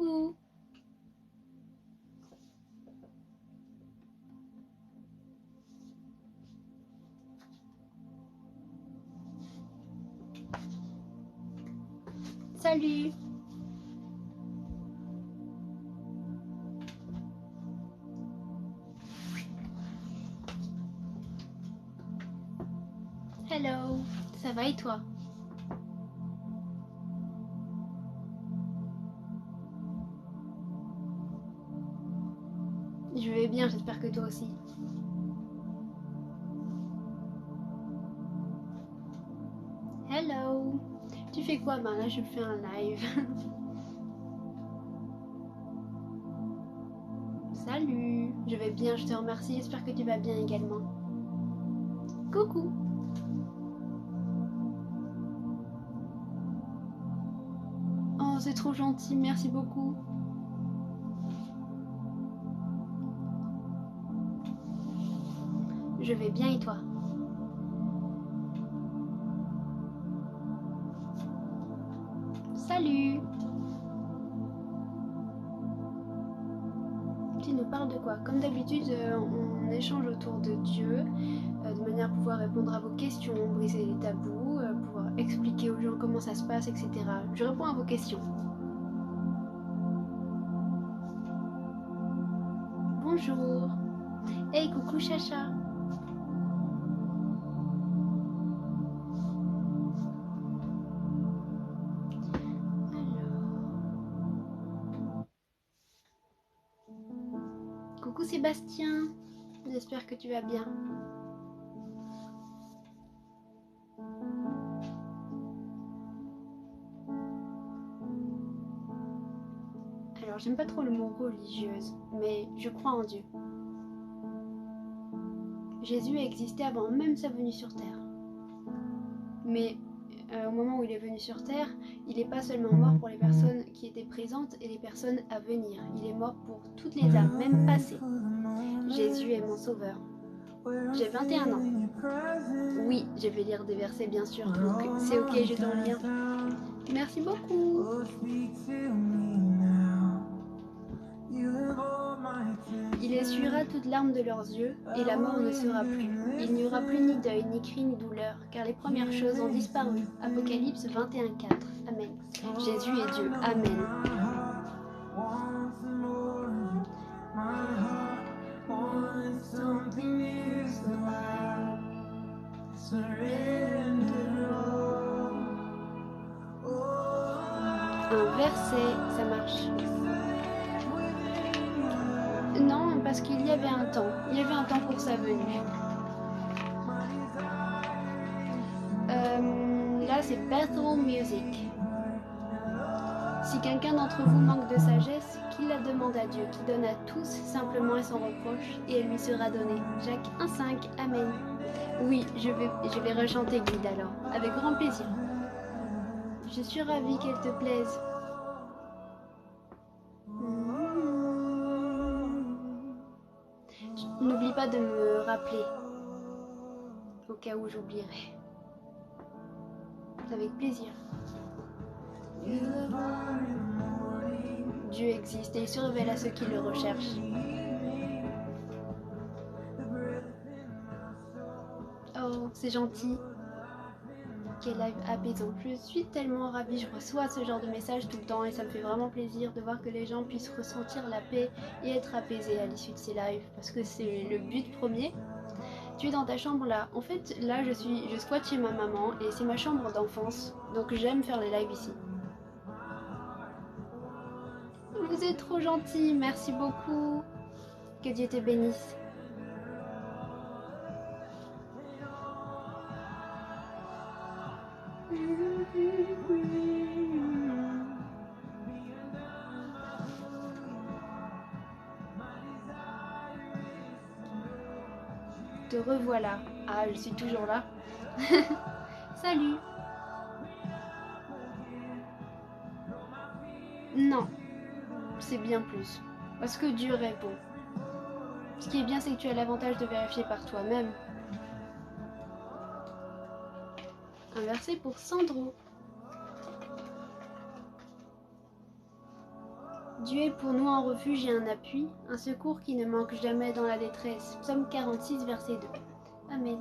beaucoup. Salut. Hello. Ça va et toi? Je vais bien, j'espère que toi aussi. Hello. Tu fais quoi? Ben là je fais un live. Salut. Je vais bien, je te remercie. J'espère que tu vas bien également. Coucou. Oh, c'est trop gentil, merci beaucoup. Je vais bien et toi? Salut. Tu nous parles de quoi? Comme d'habitude, on échange autour de Dieu, de manière à pouvoir répondre à vos questions, briser les tabous, pouvoir expliquer aux gens comment ça se passe, etc. Je réponds à vos questions. Bonjour. Hey, coucou Chacha. Coucou Sébastien, j'espère que tu vas bien. Alors j'aime pas trop le mot religieuse, mais je crois en Dieu. Jésus existait avant même sa venue sur terre. Mais au moment où il est venu sur terre, il n'est pas seulement mort pour les personnes qui étaient présentes et les personnes à venir. Il est mort pour toutes les âmes, même passées. Jésus est mon sauveur. J'ai 21 ans. Oui, je vais lire des versets bien sûr, donc c'est ok, je t'en lien. Merci beaucoup. Il essuiera toute larme de leurs yeux, et la mort ne sera plus. Il n'y aura plus ni deuil, ni cri, ni douleur, car les premières choses ont disparu. Apocalypse 21:4. Amen. Jésus est Dieu. Amen. Un verset, ça marche. Non, parce qu'il y avait un temps. Il y avait un temps pour sa venue. Là, c'est Bethel Music. Si quelqu'un d'entre vous manque de sagesse, qu'il la demande à Dieu, qui donne à tous simplement et sans reproche, et elle lui sera donnée. Jacques 1,5. Amen. Oui, je vais rechanter Guide alors, avec grand plaisir. Je suis ravie qu'elle te plaise. N'oublie pas de me rappeler, au cas où j'oublierai. Avec plaisir. Dieu existe et il se révèle à ceux qui le recherchent. Oh, c'est gentil. Quel live apaisant. Je suis tellement ravie, je reçois ce genre de messages tout le temps et ça me fait vraiment plaisir de voir que les gens puissent ressentir la paix et être apaisés à l'issue de ces lives parce que c'est le but premier. Tu es dans ta chambre là. En fait, là je squatte chez ma maman et c'est ma chambre d'enfance, donc j'aime faire les lives ici. Vous êtes trop gentils, merci beaucoup. Que Dieu te bénisse. Te revoilà. Ah, je suis toujours là. Salut. Non, c'est bien plus. Parce que Dieu répond. Ce qui est bien, c'est que tu as l'avantage de vérifier par toi-même. Un verset pour Sandro. Dieu est pour nous un refuge et un appui, un secours qui ne manque jamais dans la détresse. Psaume 46, verset 2. Amen.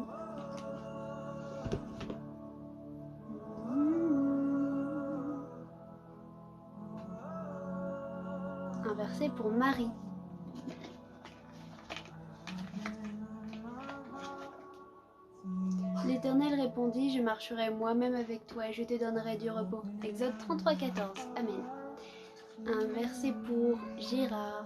Un verset pour Marie. L'Éternel répondit, je marcherai moi-même avec toi et je te donnerai du repos. Exode 33, 14. Amen. Un verset pour Gérard.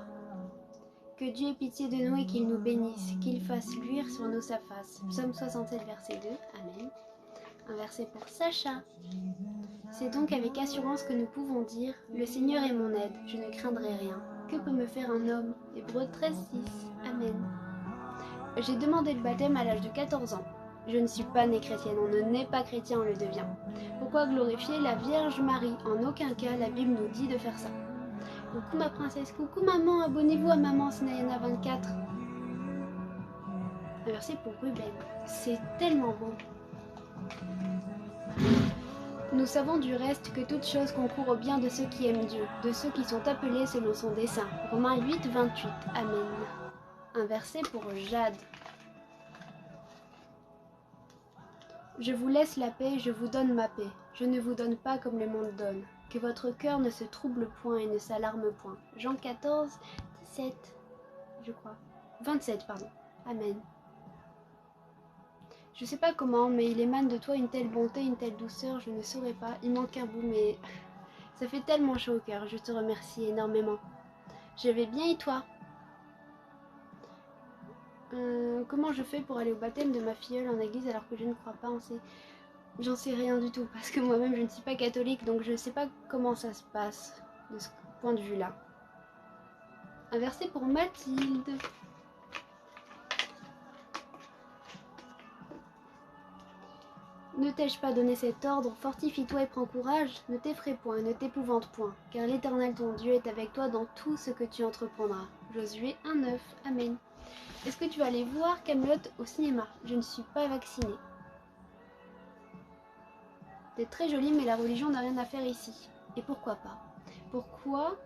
Que Dieu ait pitié de nous et qu'il nous bénisse, qu'il fasse luire sur nous sa face. Psaume 67, verset 2. Amen. Un verset pour Sacha. C'est donc avec assurance que nous pouvons dire « Le Seigneur est mon aide, je ne craindrai rien. Que peut me faire un homme » Hébreux 13, 6. Amen. J'ai demandé le baptême à l'âge de 14 ans. Je ne suis pas née chrétienne, on ne naît pas chrétien, on le devient. Pourquoi glorifier la Vierge Marie? En aucun cas, la Bible nous dit de faire ça. Coucou ma princesse, coucou maman, abonnez-vous à maman Snayana 24. Un verset pour Ruben. C'est tellement beau. Nous savons du reste que toute chose concourt au bien de ceux qui aiment Dieu, de ceux qui sont appelés selon son dessein. Romains 8, 28. Amen. Un verset pour Jade. Je vous laisse la paix, je vous donne ma paix. Je ne vous donne pas comme le monde donne. Que votre cœur ne se trouble point et ne s'alarme point. Jean 14, 17, je crois. 27, pardon. Amen. Je sais pas comment, mais il émane de toi une telle bonté, une telle douceur, je ne saurais pas. Il manque un bout, mais ça fait tellement chaud au cœur. Je te remercie énormément. Je vais bien et toi? Comment je fais pour aller au baptême de ma filleule en église alors que je ne crois pas en ces... J'en sais rien du tout, parce que moi-même je ne suis pas catholique, donc je ne sais pas comment ça se passe de ce point de vue-là. Un verset pour Mathilde. Ne t'ai-je pas donné cet ordre? Fortifie-toi et prends courage. Ne t'effraie point, ne t'épouvante point, car l'Éternel ton Dieu est avec toi dans tout ce que tu entreprendras. Josué 1,9. Amen. Est-ce que tu vas aller voir Camelot au cinéma? Je ne suis pas vaccinée. T'es très jolie, mais la religion n'a rien à faire ici. Et pourquoi pas? Pourquoi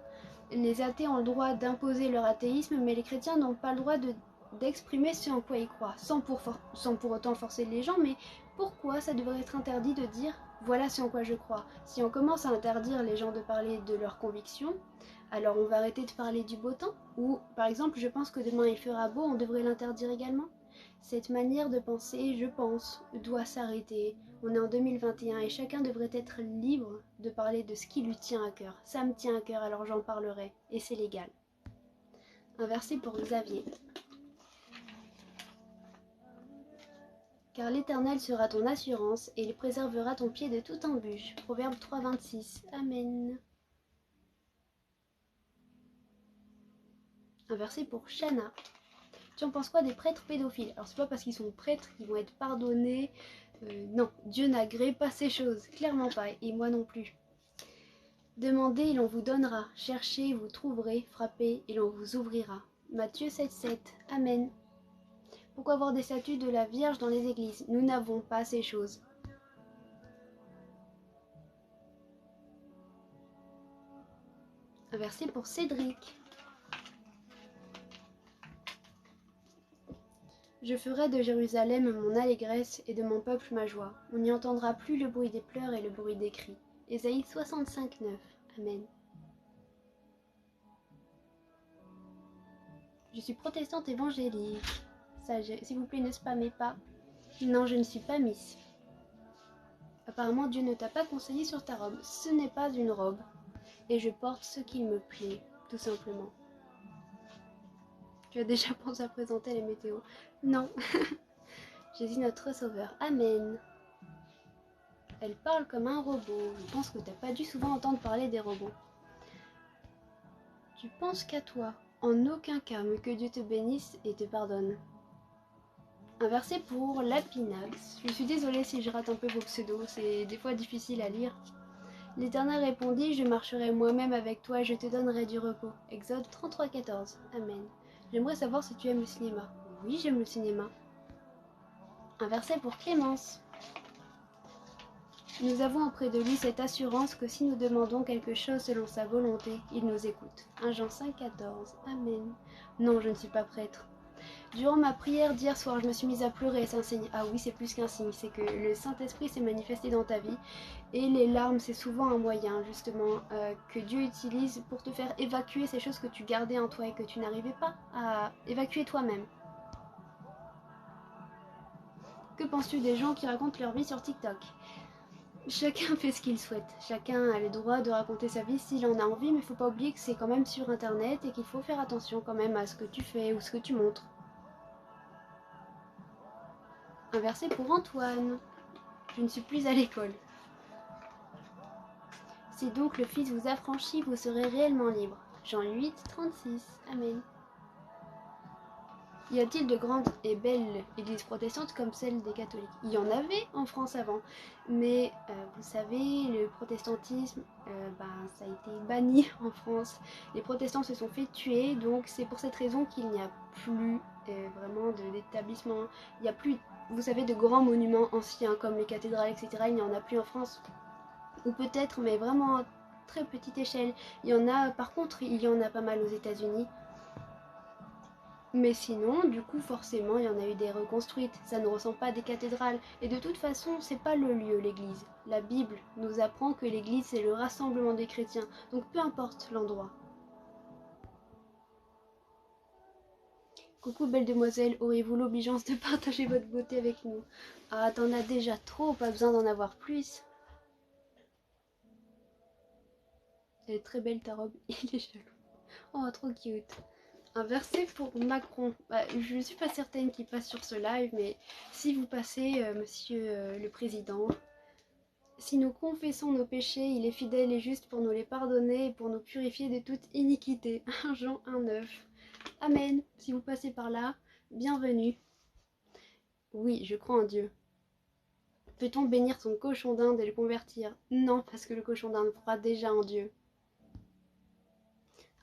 les athées ont le droit d'imposer leur athéisme, mais les chrétiens n'ont pas le droit d'exprimer ce en quoi ils croient, sans pour autant forcer les gens, mais pourquoi ça devrait être interdit de dire « voilà ce en quoi je crois ». Si on commence à interdire les gens de parler de leurs convictions, alors on va arrêter de parler du beau temps. Ou par exemple, je pense que demain il fera beau, on devrait l'interdire également. Cette manière de penser, je pense, doit s'arrêter. On est en 2021 et chacun devrait être libre de parler de ce qui lui tient à cœur. Ça me tient à cœur, alors j'en parlerai, et c'est légal. Un verset pour Xavier. Car l'Éternel sera ton assurance, et il préservera ton pied de toute embûche. Proverbe 3, 26. Amen. Un verset pour Shana. Tu en penses quoi des prêtres pédophiles? Alors c'est pas parce qu'ils sont prêtres qu'ils vont être pardonnés. Non, Dieu n'agrée pas ces choses, clairement pas, et moi non plus. Demandez et l'on vous donnera, cherchez, vous trouverez, frappez et l'on vous ouvrira. Matthieu 7, 7. Amen. Pourquoi avoir des statues de la Vierge dans les églises? Nous n'avons pas ces choses. Un verset pour Cédric. Je ferai de Jérusalem mon allégresse et de mon peuple ma joie. On n'y entendra plus le bruit des pleurs et le bruit des cris. Ésaïe 65, 9. Amen. Je suis protestante évangélique. Ça, s'il vous plaît, ne spammez pas. Non, je ne suis pas Miss. Apparemment, Dieu ne t'a pas conseillé sur ta robe. Ce n'est pas une robe. Et je porte ce qui me plaît, tout simplement. Tu as déjà pensé à présenter les météos? Non. Jésus notre sauveur. Amen. Elle parle comme un robot. Je pense que t'as pas dû souvent entendre parler des robots. Tu penses qu'à toi. En aucun cas, mais que Dieu te bénisse et te pardonne. Un verset pour Lapinax. Je suis désolée si je rate un peu vos pseudos, c'est des fois difficile à lire. L'Éternel répondit, je marcherai moi-même avec toi et je te donnerai du repos. Exode 33, 14. Amen. J'aimerais savoir si tu aimes le cinéma. Oui, j'aime le cinéma. Un verset pour Clémence. Nous avons auprès de lui cette assurance que si nous demandons quelque chose selon sa volonté, il nous écoute. 1 Jean 5,14. Amen. Non, je ne suis pas prêtre. Durant ma prière d'hier soir, je me suis mise à pleurer, c'est un signe. Ah oui, c'est plus qu'un signe, c'est que le Saint-Esprit s'est manifesté dans ta vie. Et les larmes, c'est souvent un moyen, justement, que Dieu utilise pour te faire évacuer ces choses que tu gardais en toi et que tu n'arrivais pas à évacuer toi-même. Que penses-tu des gens qui racontent leur vie sur TikTok ? Chacun fait ce qu'il souhaite, chacun a le droit de raconter sa vie s'il en a envie, mais il ne faut pas oublier que c'est quand même sur internet et qu'il faut faire attention quand même à ce que tu fais ou ce que tu montres. Un verset pour Antoine. Je ne suis plus à l'école. Si donc le Fils vous affranchit, vous serez réellement libre. Jean 8, 36. Amen. Y a-t-il de grandes et belles églises protestantes comme celle des catholiques? Il y en avait en France avant, mais vous savez, le protestantisme, ça a été banni en France. Les protestants se sont fait tuer, donc c'est pour cette raison qu'il n'y a plus vraiment d'établissement. Il n'y a plus, vous savez, de grands monuments anciens comme les cathédrales, etc. Il n'y en a plus en France. Ou peut-être, mais vraiment à très petite échelle. Il y en a, par contre, il y en a pas mal aux États-Unis. Mais sinon, du coup, forcément, il y en a eu des reconstruites. Ça ne ressemble pas à des cathédrales. Et de toute façon, c'est pas le lieu, l'église. La Bible nous apprend que l'église, c'est le rassemblement des chrétiens. Donc peu importe l'endroit. Coucou belle demoiselle, auriez-vous l'obligeance de partager votre beauté avec nous? Ah, t'en as déjà trop, pas besoin d'en avoir plus. Elle est très belle ta robe, il est jaloux. Oh, trop cute. Un verset pour Macron. Je ne suis pas certaine qu'il passe sur ce live, mais si vous passez, monsieur le président, si nous confessons nos péchés, il est fidèle et juste pour nous les pardonner et pour nous purifier de toute iniquité. 1 Jean 1,9. Amen. Si vous passez par là, bienvenue. Oui, je crois en Dieu. Peut-on bénir son cochon d'Inde et le convertir? Non, parce que le cochon d'Inde croit déjà en Dieu.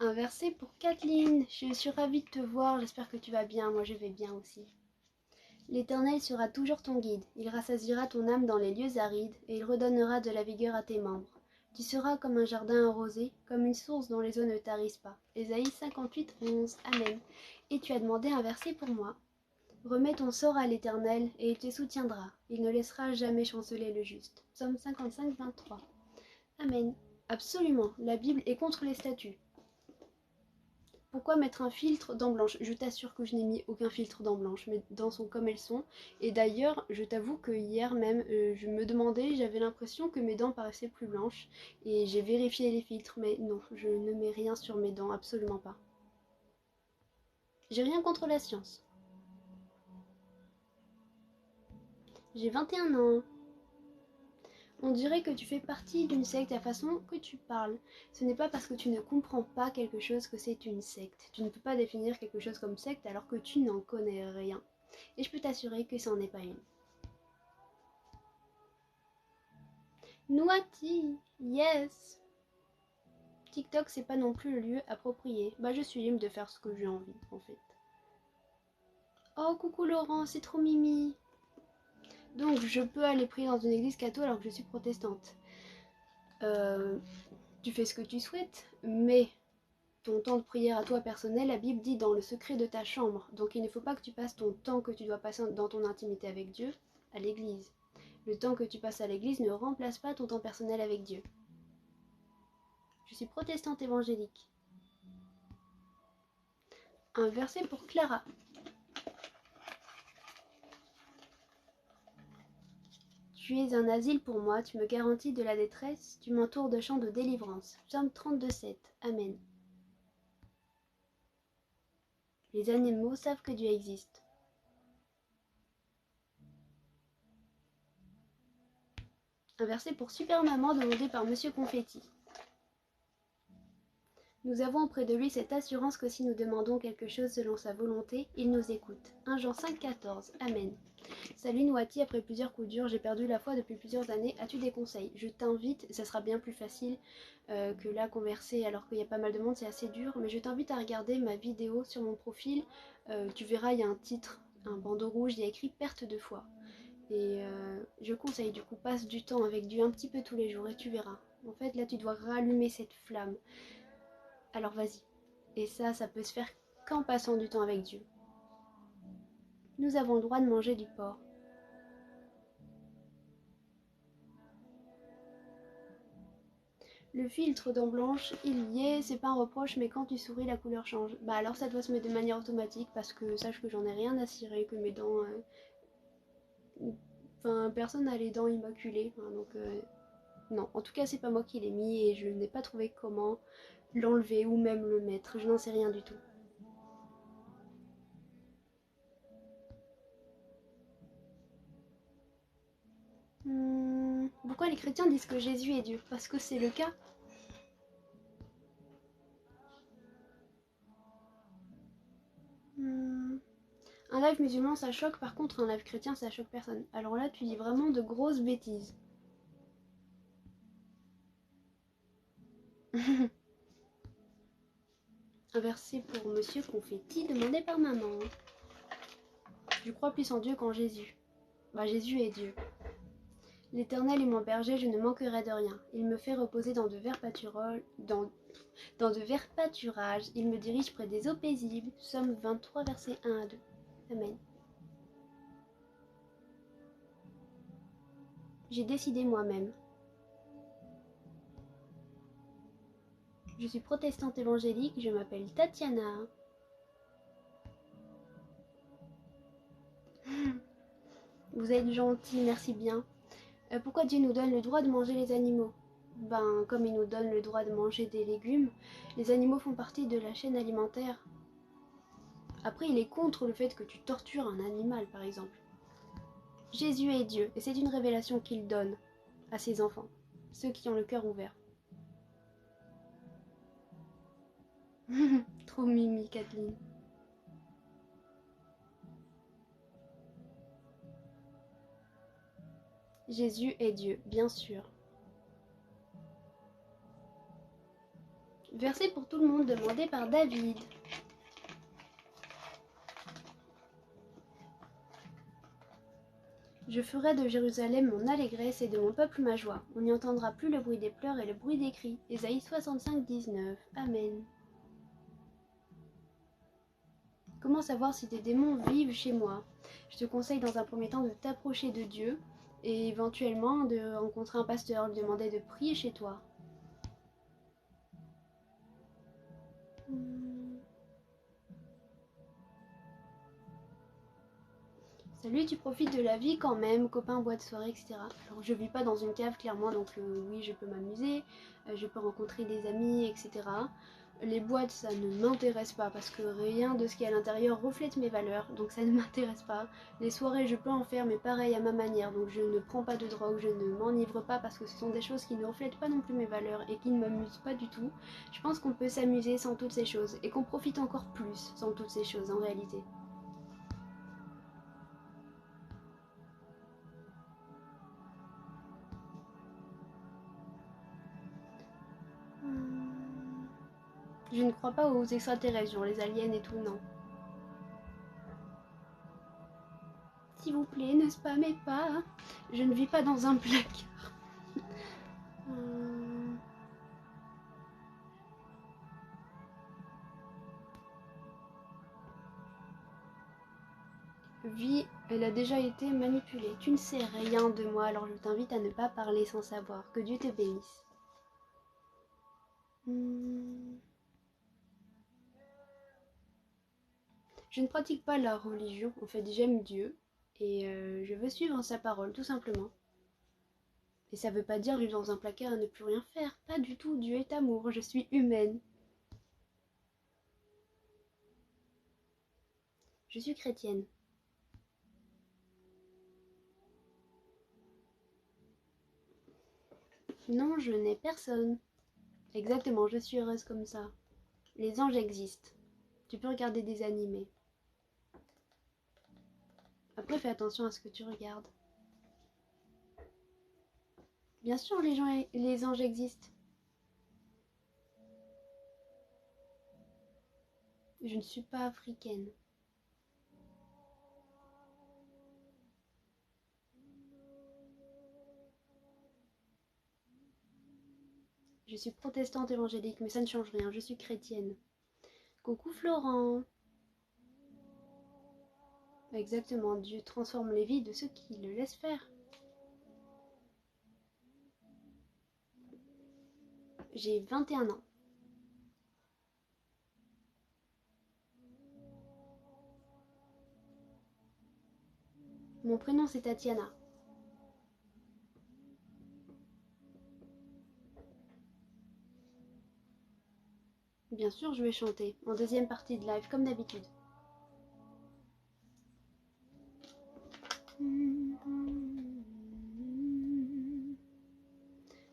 Un verset pour Kathleen. Je suis ravie de te voir, j'espère que tu vas bien, moi je vais bien aussi. L'Éternel sera toujours ton guide, il rassasiera ton âme dans les lieux arides, et il redonnera de la vigueur à tes membres. Tu seras comme un jardin arrosé, comme une source dont les eaux ne tarissent pas. Ésaïe 58, 11. Amen. Et tu as demandé un verset pour moi. Remets ton sort à l'Éternel, et il te soutiendra. Il ne laissera jamais chanceler le juste. Psaume 55, 23. Amen. Absolument, la Bible est contre les statues. Pourquoi mettre un filtre dents blanches? Je t'assure que je n'ai mis aucun filtre dents blanches, mes dents sont comme elles sont. Et d'ailleurs, je t'avoue que hier même, je me demandais, j'avais l'impression que mes dents paraissaient plus blanches. Et j'ai vérifié les filtres, mais non, je ne mets rien sur mes dents, absolument pas. J'ai rien contre la science. J'ai 21 ans. On dirait que tu fais partie d'une secte à la façon que tu parles. Ce n'est pas parce que tu ne comprends pas quelque chose que c'est une secte. Tu ne peux pas définir quelque chose comme secte alors que tu n'en connais rien. Et je peux t'assurer que ça n'en est pas une. Nouati, yes. TikTok, c'est pas non plus le lieu approprié. Je suis libre de faire ce que j'ai envie, en fait. Oh, coucou Laurent, c'est trop mimi. Donc, je peux aller prier dans une église catho alors que je suis protestante. Tu fais ce que tu souhaites, mais ton temps de prière à toi personnel, la Bible dit dans le secret de ta chambre. Donc il ne faut pas que tu passes ton temps que tu dois passer dans ton intimité avec Dieu à l'église. Le temps que tu passes à l'église ne remplace pas ton temps personnel avec Dieu. Je suis protestante évangélique. Un verset pour Clara. Tu es un asile pour moi, tu me garantis de la détresse, tu m'entoures de chants de délivrance. Psaume 32, 7. Amen. Les animaux savent que Dieu existe. Un verset pour Super Maman demandé par Monsieur Confetti. Nous avons auprès de lui cette assurance que si nous demandons quelque chose selon sa volonté, il nous écoute. 1 Jean 5, 14. Amen. Salut Nouati, après plusieurs coups durs, j'ai perdu la foi depuis plusieurs années. As-tu des conseils? Je t'invite, ça sera bien plus facile que là converser alors qu'il y a pas mal de monde, c'est assez dur, mais je t'invite à regarder ma vidéo sur mon profil. Tu verras, il y a un titre, un bandeau rouge, il y a écrit perte de foi. Et je conseille du coup, passe du temps avec Dieu un petit peu tous les jours et tu verras. En fait là tu dois rallumer cette flamme. Alors vas-y. Et ça peut se faire qu'en passant du temps avec Dieu. Nous avons le droit de manger du porc. Le filtre dent blanche, il y est, c'est pas un reproche, mais quand tu souris, la couleur change. Bah alors ça doit se mettre de manière automatique, parce que sache que j'en ai rien à cirer, que mes dents... Enfin, personne n'a les dents immaculées, hein, donc... Non, en tout cas c'est pas moi qui l'ai mis, et je n'ai pas trouvé comment l'enlever ou même le mettre, je n'en sais rien du tout. Pourquoi les chrétiens disent que Jésus est Dieu? Parce que c'est le cas. Un live musulman ça choque, par contre un live chrétien ça choque personne. Alors là tu dis vraiment de grosses bêtises. Un verset pour monsieur confetti demandé par maman. Je crois plus en Dieu qu'en Jésus. Bah Jésus est Dieu. L'Éternel est mon berger, je ne manquerai de rien. Il me fait reposer dans de verts pâturages. Il me dirige près des eaux paisibles. Somme 23, versets 1 à 2. Amen. J'ai décidé moi-même. Je suis protestante évangélique, je m'appelle Tatiana. Vous êtes gentil, merci bien. Pourquoi Dieu nous donne le droit de manger les animaux? Ben, comme il nous donne le droit de manger des légumes, les animaux font partie de la chaîne alimentaire. Après, il est contre le fait que tu tortures un animal, par exemple. Jésus est Dieu, et c'est une révélation qu'il donne à ses enfants, ceux qui ont le cœur ouvert. Trop mimi, Kathleen. Jésus est Dieu, bien sûr. Verset pour tout le monde demandé par David. Je ferai de Jérusalem mon allégresse et de mon peuple ma joie. On n'y entendra plus le bruit des pleurs et le bruit des cris. Ésaïe 65, 19. Amen. Comment savoir si tes démons vivent chez moi? Je te conseille dans un premier temps de t'approcher de Dieu et éventuellement de rencontrer un pasteur, lui demander de prier chez toi. Salut, tu profites de la vie quand même, copain, boîte, soirée, etc. Alors je vis pas dans une cave clairement, donc oui je peux m'amuser, je peux rencontrer des amis, etc. Les boîtes ça ne m'intéresse pas parce que rien de ce qui est à l'intérieur reflète mes valeurs, donc ça ne m'intéresse pas. Les soirées je peux en faire mais pareil à ma manière, donc je ne prends pas de drogue, je ne m'enivre pas parce que ce sont des choses qui ne reflètent pas non plus mes valeurs et qui ne m'amusent pas du tout. Je pense qu'on peut s'amuser sans toutes ces choses et qu'on profite encore plus sans toutes ces choses en réalité. Je ne crois pas aux extraterrestres, genre les aliens et tout, non. S'il vous plaît, ne spammez pas. Je ne vis pas dans un placard. Vie, elle a déjà été manipulée. Tu ne sais rien de moi, alors je t'invite à ne pas parler sans savoir. Que Dieu te bénisse. Je ne pratique pas la religion, en fait j'aime Dieu et je veux suivre sa parole tout simplement. Et ça veut pas dire vivre dans un placard et ne plus rien faire, pas du tout, Dieu est amour, je suis humaine. Je suis chrétienne. Non, je n'ai personne. Exactement, je suis heureuse comme ça. Les anges existent. Tu peux regarder des animés. Après, fais attention à ce que tu regardes. Bien sûr, les anges existent. Je ne suis pas africaine. Je suis protestante évangélique, mais ça ne change rien, je suis chrétienne. Coucou Florent. Exactement, Dieu transforme les vies de ceux qui le laissent faire. J'ai 21 ans. Mon prénom c'est Tatiana. Bien sûr, je vais chanter, en deuxième partie de live, comme d'habitude.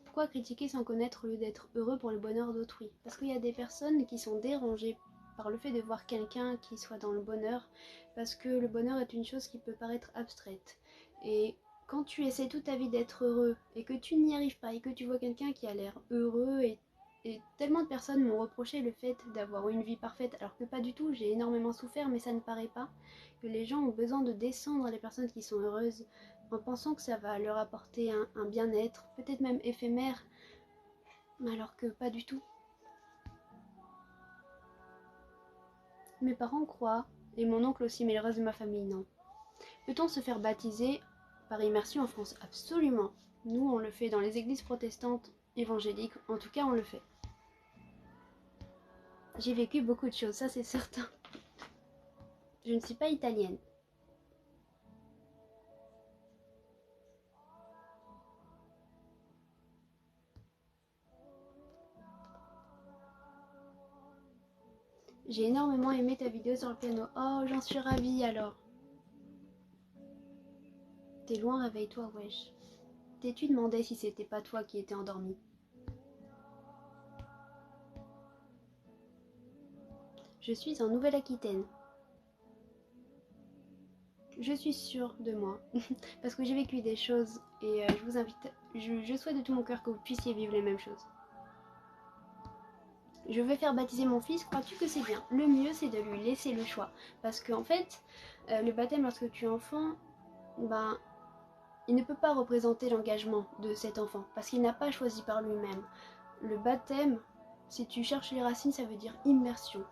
Pourquoi critiquer sans connaître au lieu d'être heureux pour le bonheur d'autrui? Parce qu'il y a des personnes qui sont dérangées par le fait de voir quelqu'un qui soit dans le bonheur, parce que le bonheur est une chose qui peut paraître abstraite. Et quand tu essaies toute ta vie d'être heureux et que tu n'y arrives pas et que tu vois quelqu'un qui a l'air heureux et tellement de personnes m'ont reproché le fait d'avoir une vie parfaite, alors que pas du tout, j'ai énormément souffert, mais ça ne paraît pas, que les gens ont besoin de descendre les personnes qui sont heureuses en pensant que ça va leur apporter un bien-être, peut-être même éphémère, alors que pas du tout. Mes parents croient, et mon oncle aussi, mais le reste de ma famille non. Peut-on se faire baptiser par immersion en France? Absolument. Nous, on le fait dans les églises protestantes évangéliques, en tout cas, on le fait. J'ai vécu beaucoup de choses, ça c'est certain. Je ne suis pas italienne. J'ai énormément aimé ta vidéo sur le piano. Oh, j'en suis ravie alors. T'es loin, réveille-toi, wesh. T'es-tu demandé si c'était pas toi qui étais endormi? Je suis en Nouvelle-Aquitaine. Je suis sûre de moi, parce que j'ai vécu des choses et je vous invite, je souhaite de tout mon cœur que vous puissiez vivre les mêmes choses. Je vais faire baptiser mon fils, crois-tu que c'est bien? Le mieux c'est de lui laisser le choix, parce qu'en fait, le baptême lorsque tu es enfant, ben, il ne peut pas représenter l'engagement de cet enfant, parce qu'il n'a pas choisi par lui-même. Le baptême, si tu cherches les racines, ça veut dire immersion.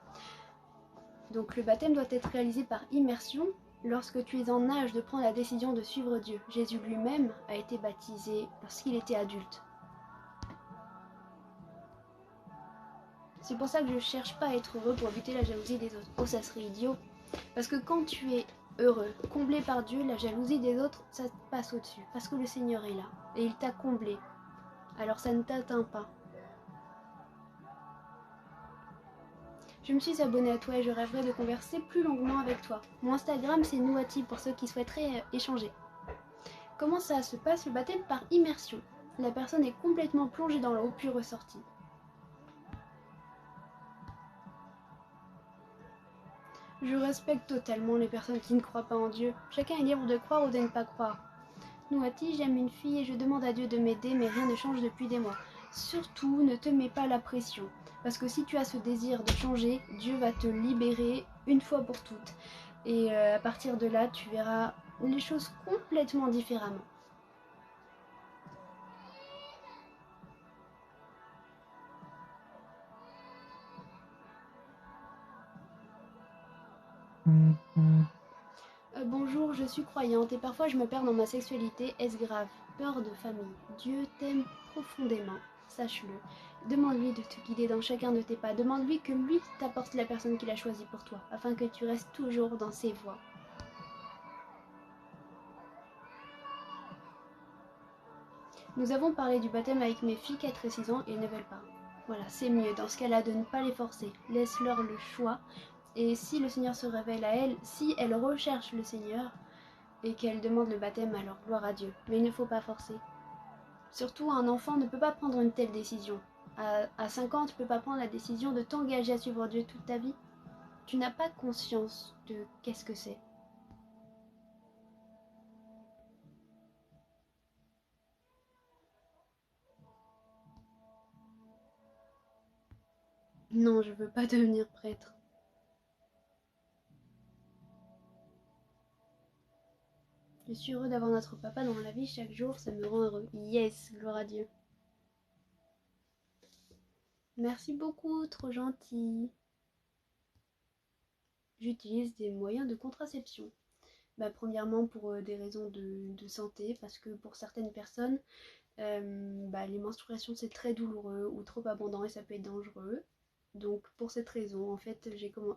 Donc le baptême doit être réalisé par immersion lorsque tu es en âge de prendre la décision de suivre Dieu. Jésus lui-même a été baptisé lorsqu'il était adulte. C'est pour ça que je cherche pas à être heureux pour éviter la jalousie des autres. Oh, ça serait idiot. Parce que quand tu es heureux, comblé par Dieu, la jalousie des autres, ça te passe au-dessus. Parce que le Seigneur est là. Et il t'a comblé. Alors ça ne t'atteint pas. Je me suis abonnée à toi et je rêverais de converser plus longuement avec toi. Mon Instagram c'est Nouati pour ceux qui souhaiteraient échanger. Comment ça se passe le baptême? Par immersion. La personne est complètement plongée dans l'eau puis ressortie. Je respecte totalement les personnes qui ne croient pas en Dieu. Chacun est libre de croire ou de ne pas croire. Nouati, j'aime une fille et je demande à Dieu de m'aider, mais rien ne change depuis des mois. Surtout, ne te mets pas la pression. Parce que si tu as ce désir de changer, Dieu va te libérer une fois pour toutes. Et à partir de là, tu verras les choses complètement différemment. Bonjour, je suis croyante et parfois je me perds dans ma sexualité. Est-ce grave? Peur de famille. Dieu t'aime profondément, sache-le. Demande-lui de te guider dans chacun de tes pas. Demande-lui que lui t'apporte la personne qu'il a choisie pour toi, afin que tu restes toujours dans ses voies. Nous avons parlé du baptême avec mes filles 4 et 6 ans et elles ne veulent pas. Voilà, c'est mieux dans ce cas-là de ne pas les forcer. Laisse-leur le choix. Et si le Seigneur se révèle à elles, si elles recherchent le Seigneur et qu'elles demandent le baptême, alors gloire à Dieu. Mais il ne faut pas forcer. Surtout, un enfant ne peut pas prendre une telle décision. À 5 ans, tu ne peux pas prendre la décision de t'engager à suivre Dieu toute ta vie. Tu n'as pas conscience de qu'est-ce que c'est. Non, je veux pas devenir prêtre. Je suis heureux d'avoir notre papa dans la vie chaque jour, ça me rend heureux. Yes, gloire à Dieu. Merci beaucoup, trop gentil. J'utilise des moyens de contraception. Premièrement pour des raisons de santé, parce que pour certaines personnes, les menstruations c'est très douloureux ou trop abondant et ça peut être dangereux. Donc pour cette raison, en fait,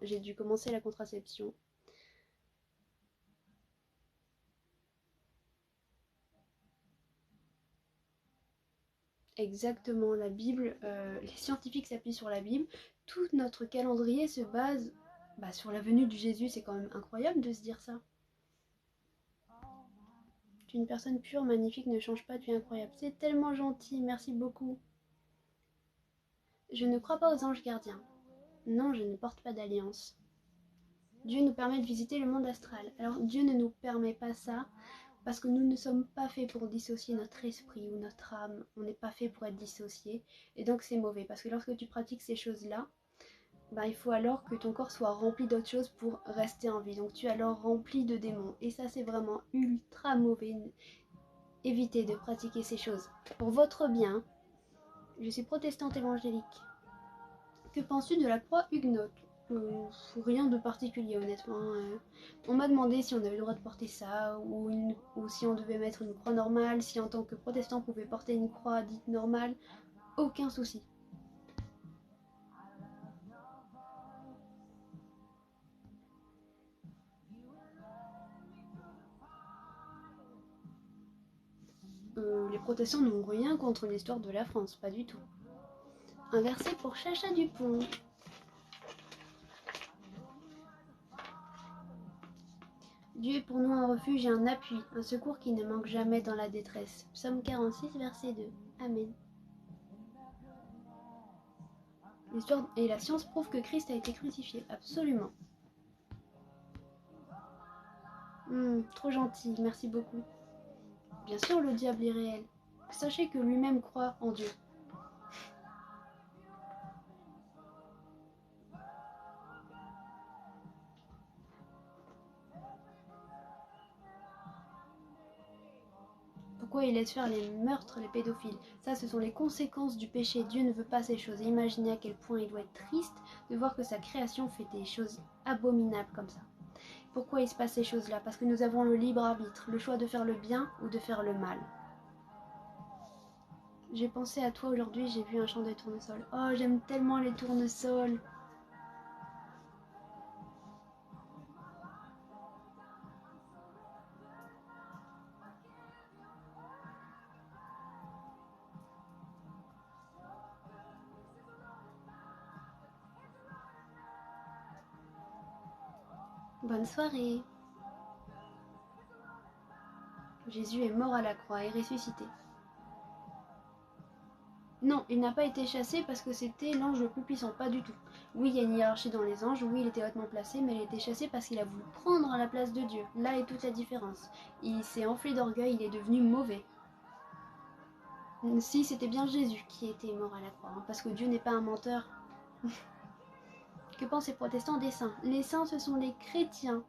j'ai dû commencer la contraception. Exactement, la Bible, les scientifiques s'appuient sur la Bible. Tout notre calendrier se base sur la venue du Jésus. C'est quand même incroyable de se dire ça. Tu es une personne pure, magnifique, ne change pas, tu es incroyable. C'est tellement gentil, merci beaucoup. Je ne crois pas aux anges gardiens. Non, je ne porte pas d'alliance. Dieu nous permet de visiter le monde astral. Alors Dieu ne nous permet pas ça parce que nous ne sommes pas faits pour dissocier notre esprit ou notre âme. On n'est pas fait pour être dissocié. Et donc c'est mauvais parce que lorsque tu pratiques ces choses-là, il faut alors que ton corps soit rempli d'autres choses pour rester en vie. Donc tu es alors rempli de démons. Et ça c'est vraiment ultra mauvais. Évitez de pratiquer ces choses. Pour votre bien, je suis protestante évangélique. Que penses-tu de la croix huguenote? Rien de particulier honnêtement. On m'a demandé si on avait le droit de porter ça ou si on devait mettre une croix normale, si en tant que protestant on pouvait porter une croix dite normale. Aucun souci. Les protestants n'ont rien contre l'histoire de la France, pas du tout. Un verset pour Chacha Dupont. Dieu est pour nous un refuge et un appui, un secours qui ne manque jamais dans la détresse. Psaume 46, verset 2. Amen. L'histoire et la science prouvent que Christ a été crucifié, absolument. Trop gentil, merci beaucoup. Bien sûr, le diable est réel. Sachez que lui-même croit en Dieu. Pourquoi il laisse faire les meurtres, les pédophiles? Ça, ce sont les conséquences du péché. Dieu ne veut pas ces choses. Et imaginez à quel point il doit être triste de voir que sa création fait des choses abominables comme ça. Pourquoi il se passe ces choses-là? Parce que nous avons le libre arbitre, le choix de faire le bien ou de faire le mal. J'ai pensé à toi aujourd'hui, j'ai vu un champ de tournesol. Oh, j'aime tellement les tournesols. Bonne soirée. Jésus est mort à la croix et ressuscité. Non, il n'a pas été chassé parce que c'était l'ange le plus puissant, pas du tout. Oui, il y a une hiérarchie dans les anges, oui, il était hautement placé, mais il a été chassé parce qu'il a voulu prendre la place de Dieu. Là est toute la différence. Il s'est enflé d'orgueil, il est devenu mauvais. Si, c'était bien Jésus qui était mort à la croix, parce que Dieu n'est pas un menteur. Que pensent les protestants des saints? Les saints, ce sont les chrétiens.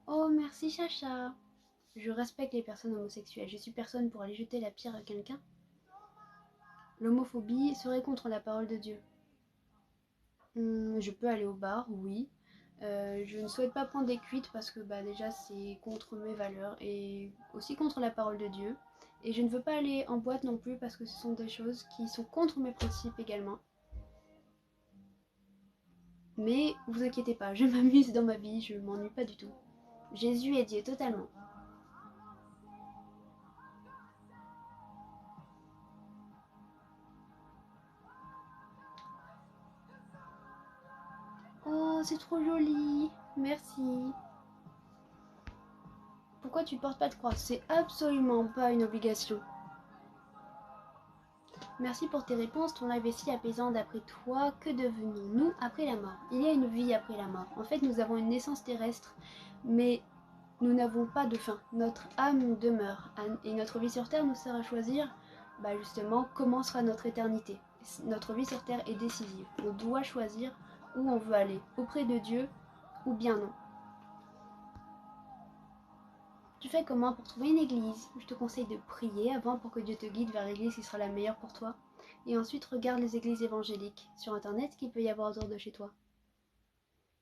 Oh, merci Chacha. Je respecte les personnes homosexuelles. Je suis personne pour aller jeter la pierre à quelqu'un. L'homophobie serait contre la parole de Dieu. Je peux aller au bar, oui. Je ne souhaite pas prendre des cuites parce que déjà c'est contre mes valeurs et aussi contre la parole de Dieu. Et je ne veux pas aller en boîte non plus parce que ce sont des choses qui sont contre mes principes également. Mais vous inquiétez pas, je m'amuse dans ma vie, je m'ennuie pas du tout. Jésus est Dieu totalement. Oh, c'est trop joli. Merci. Pourquoi tu portes pas de croix? C'est absolument pas une obligation. Merci pour tes réponses, ton live est si apaisant d'après toi. Que devenons-nous après la mort? Il y a une vie après la mort. En fait, nous avons une naissance terrestre, mais nous n'avons pas de fin. Notre âme demeure et notre vie sur Terre nous sert à choisir justement comment sera notre éternité. Notre vie sur Terre est décisive. On doit choisir où on veut aller, auprès de Dieu ou bien non. Tu fais comment pour trouver une église? Je te conseille de prier avant pour que Dieu te guide vers l'église qui sera la meilleure pour toi. Et ensuite, regarde les églises évangéliques sur internet, ce qu'il peut y avoir autour de chez toi.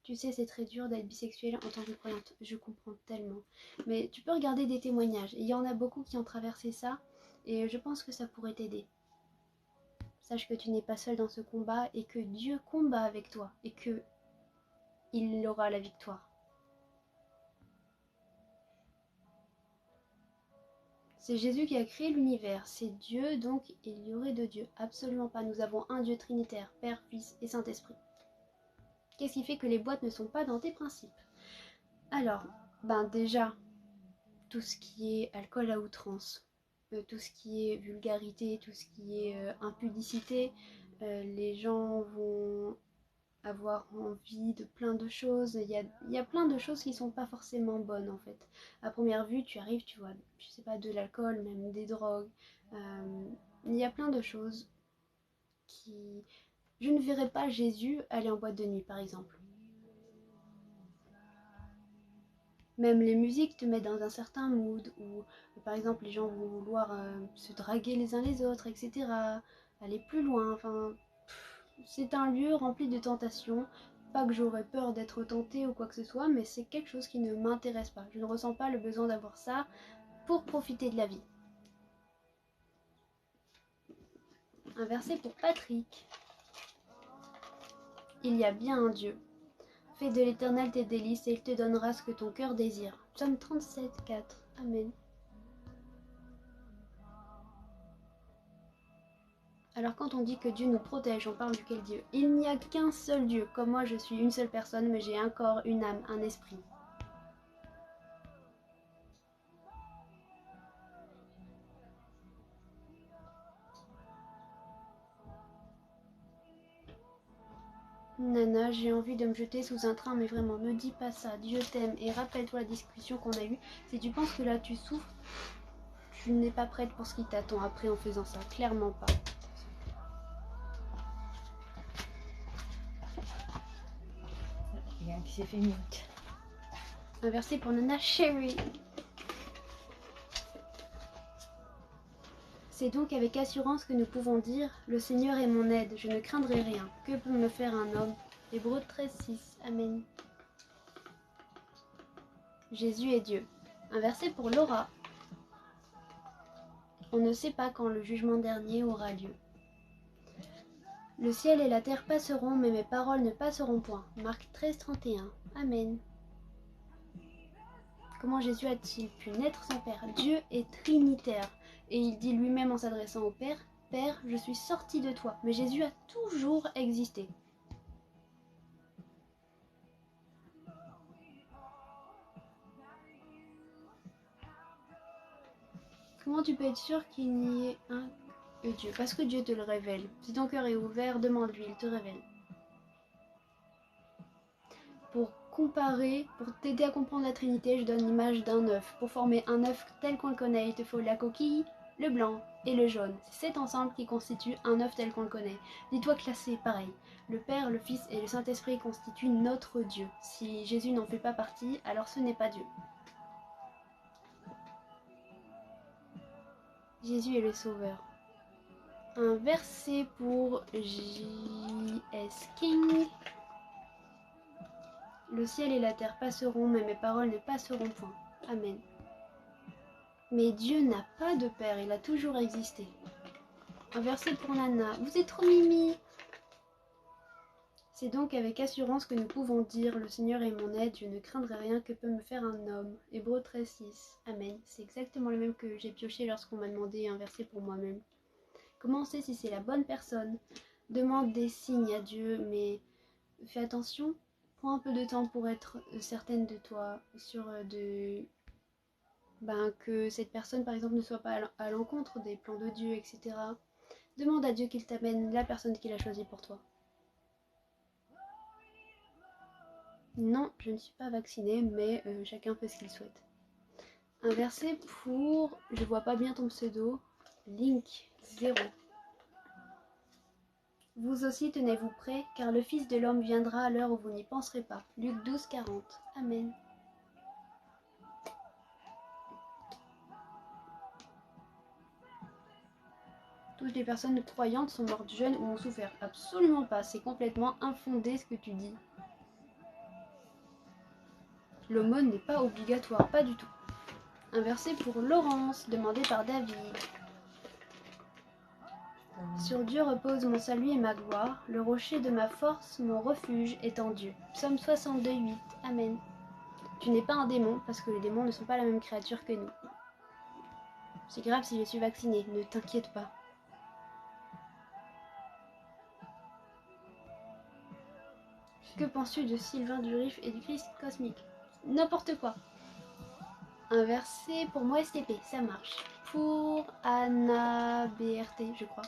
Tu sais, c'est très dur d'être bisexuelle en tant que croyante, je comprends tellement. Mais tu peux regarder des témoignages, il y en a beaucoup qui ont traversé ça, et je pense que ça pourrait t'aider. Sache que tu n'es pas seule dans ce combat, et que Dieu combat avec toi, et que il aura la victoire. C'est Jésus qui a créé l'univers, c'est Dieu, donc il y aurait deux dieux. Absolument pas, nous avons un Dieu trinitaire, Père, Fils et Saint-Esprit. Qu'est-ce qui fait que les boîtes ne sont pas dans tes principes? Alors, déjà, tout ce qui est alcool à outrance, tout ce qui est vulgarité, tout ce qui est impudicité, les gens vont avoir envie de plein de choses. Il y a plein de choses qui sont pas forcément bonnes en fait. À première vue, tu arrives, tu vois, je sais pas, de l'alcool, même des drogues. Il y a plein de choses qui... Je ne verrais pas Jésus aller en boîte de nuit par exemple. Même les musiques te mettent dans un certain mood où par exemple les gens vont vouloir se draguer les uns les autres, etc. Aller plus loin, enfin... C'est un lieu rempli de tentations. Pas que j'aurais peur d'être tentée ou quoi que ce soit, mais c'est quelque chose qui ne m'intéresse pas. Je ne ressens pas le besoin d'avoir ça pour profiter de la vie. Un verset pour Patrick. Il y a bien un Dieu. Fais de l'Éternel tes délices et il te donnera ce que ton cœur désire. Psaume 37, 4. Amen. Alors quand on dit que Dieu nous protège, on parle de quel Dieu? Il n'y a qu'un seul Dieu. Comme moi, je suis une seule personne, mais j'ai un corps, une âme, un esprit. Nana, j'ai envie de me jeter sous un train, mais vraiment, ne dis pas ça. Dieu t'aime et rappelle-toi la discussion qu'on a eue. Si tu penses que là tu souffres, tu n'es pas prête pour ce qui t'attend après en faisant ça. Clairement pas. Il y a un qui s'est fait mute. Un verset pour Nana Sherry. C'est donc avec assurance que nous pouvons dire « Le Seigneur est mon aide, je ne craindrai rien. Que peut me faire un homme ?» Hébreux 13:6. Amen. Jésus est Dieu. Un verset pour Laura. On ne sait pas quand le jugement dernier aura lieu. Le ciel et la terre passeront, mais mes paroles ne passeront point. Marc 13:31. Amen. Comment Jésus a-t-il pu naître sans Père? Dieu est trinitaire. Et il dit lui-même en s'adressant au Père, « Père, je suis sorti de toi. » Mais Jésus a toujours existé. Comment tu peux être sûr qu'il n'y ait un Dieu? Parce que Dieu te le révèle. Si ton cœur est ouvert, demande-lui, il te révèle. Pour comparer, pour t'aider à comprendre la Trinité, je donne l'image d'un œuf. Pour former un œuf tel qu'on le connaît, il te faut la coquille, le blanc et le jaune. C'est cet ensemble qui constitue un œuf tel qu'on le connaît. Dis-toi que là c'est pareil. Le Père, le Fils et le Saint-Esprit constituent notre Dieu. Si Jésus n'en fait pas partie, alors ce n'est pas Dieu. Jésus est le Sauveur. Un verset pour J.S. King. Le ciel et la terre passeront, mais mes paroles ne passeront point. Amen. Mais Dieu n'a pas de père, il a toujours existé. Un verset pour Nana. Vous êtes trop mimi. C'est donc avec assurance que nous pouvons dire « Le Seigneur est mon aide, je ne craindrai rien que peut me faire un homme ». Hébreux 13:6. Amen. C'est exactement le même que j'ai pioché lorsqu'on m'a demandé un verset pour moi-même. Comment on sait si c'est la bonne personne? Demande des signes à Dieu, mais fais attention. Prends un peu de temps pour être certaine de toi, sûre que cette personne par exemple ne soit pas à l'encontre des plans de Dieu, etc. Demande à Dieu qu'il t'amène la personne qu'il a choisie pour toi. Non, je ne suis pas vaccinée, mais chacun fait ce qu'il souhaite. Un verset pour, je vois pas bien ton pseudo, Link 0. Vous aussi tenez-vous prêts, car le Fils de l'homme viendra à l'heure où vous n'y penserez pas. Luc 12:40. Amen. Toutes les personnes croyantes sont mortes jeunes ou ont souffert. Absolument pas, c'est complètement infondé ce que tu dis. L'aumône n'est pas obligatoire, pas du tout. Un verset pour Laurence, demandé par David. Sur Dieu repose mon salut et ma gloire, le rocher de ma force, mon refuge est en Dieu. Psaume 62, 8. Amen. Tu n'es pas un démon, parce que les démons ne sont pas la même créature que nous. C'est grave si je suis vaccinée, ne t'inquiète pas. Que penses-tu de Sylvain Durif et du Christ cosmique? N'importe quoi. Un verset pour moi STP, ça marche. Pour Anna BRT, je crois.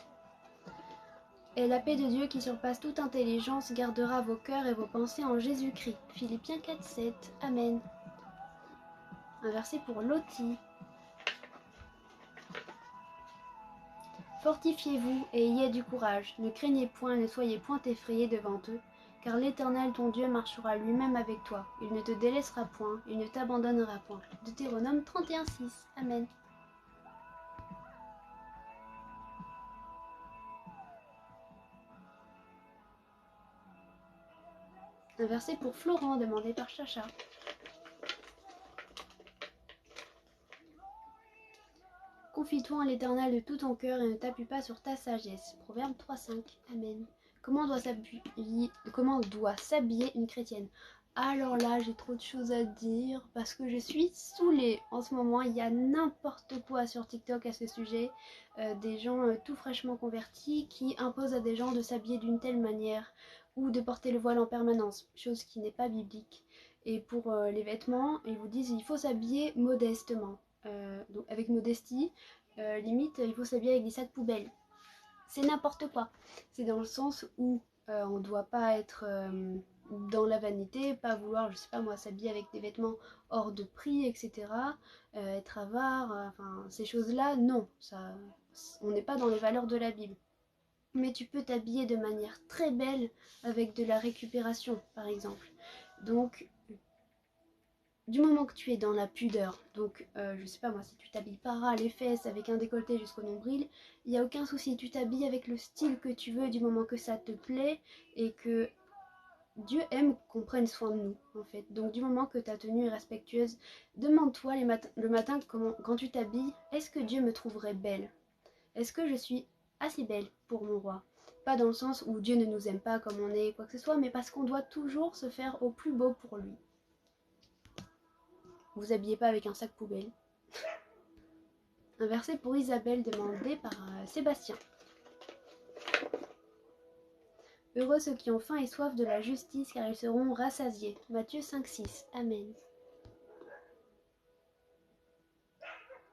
Et la paix de Dieu qui surpasse toute intelligence gardera vos cœurs et vos pensées en Jésus-Christ. Philippiens 4, 7. Amen. Un verset pour Loti. Fortifiez-vous et ayez du courage. Ne craignez point, ne soyez point effrayés devant eux, car l'Éternel ton Dieu marchera lui-même avec toi. Il ne te délaissera point, il ne t'abandonnera point. Deutéronome 31, 6. Amen. Un verset pour Florent, demandé par Chacha. Confie-toi en l'Éternel de tout ton cœur et ne t'appuie pas sur ta sagesse. Proverbe 3.5. Amen. Comment doit s'habiller une chrétienne? Alors là, j'ai trop de choses à dire parce que je suis saoulée. En ce moment, il y a n'importe quoi sur TikTok à ce sujet. Des gens tout fraîchement convertis qui imposent à des gens de s'habiller d'une telle manière ou de porter le voile en permanence, chose qui n'est pas biblique. Et pour les vêtements, ils vous disent qu'il faut s'habiller modestement. Donc avec modestie, limite il faut s'habiller avec des sacs poubelles. C'est n'importe quoi. C'est dans le sens où on ne doit pas être dans la vanité, pas vouloir, je sais pas moi, s'habiller avec des vêtements hors de prix, etc. Être avare, enfin ces choses-là, non, ça, on n'est pas dans les valeurs de la Bible. Mais tu peux t'habiller de manière très belle avec de la récupération, par exemple. Donc du moment que tu es dans la pudeur, donc je sais pas moi, si tu t'habilles pas ras les fesses avec un décolleté jusqu'au nombril, il n'y a aucun souci, tu t'habilles avec le style que tu veux du moment que ça te plaît et que Dieu aime qu'on prenne soin de nous en fait. Donc du moment que ta tenue est respectueuse, demande-toi le matin quand tu t'habilles, est-ce que Dieu me trouverait belle? Est-ce que je suis assez belle pour mon roi? Pas dans le sens où Dieu ne nous aime pas comme on est, quoi que ce soit, mais parce qu'on doit toujours se faire au plus beau pour lui. Vous habillez pas avec un sac poubelle. Un verset pour Isabelle demandé par Sébastien. Heureux ceux qui ont faim et soif de la justice, car ils seront rassasiés. Matthieu 5,6. Amen.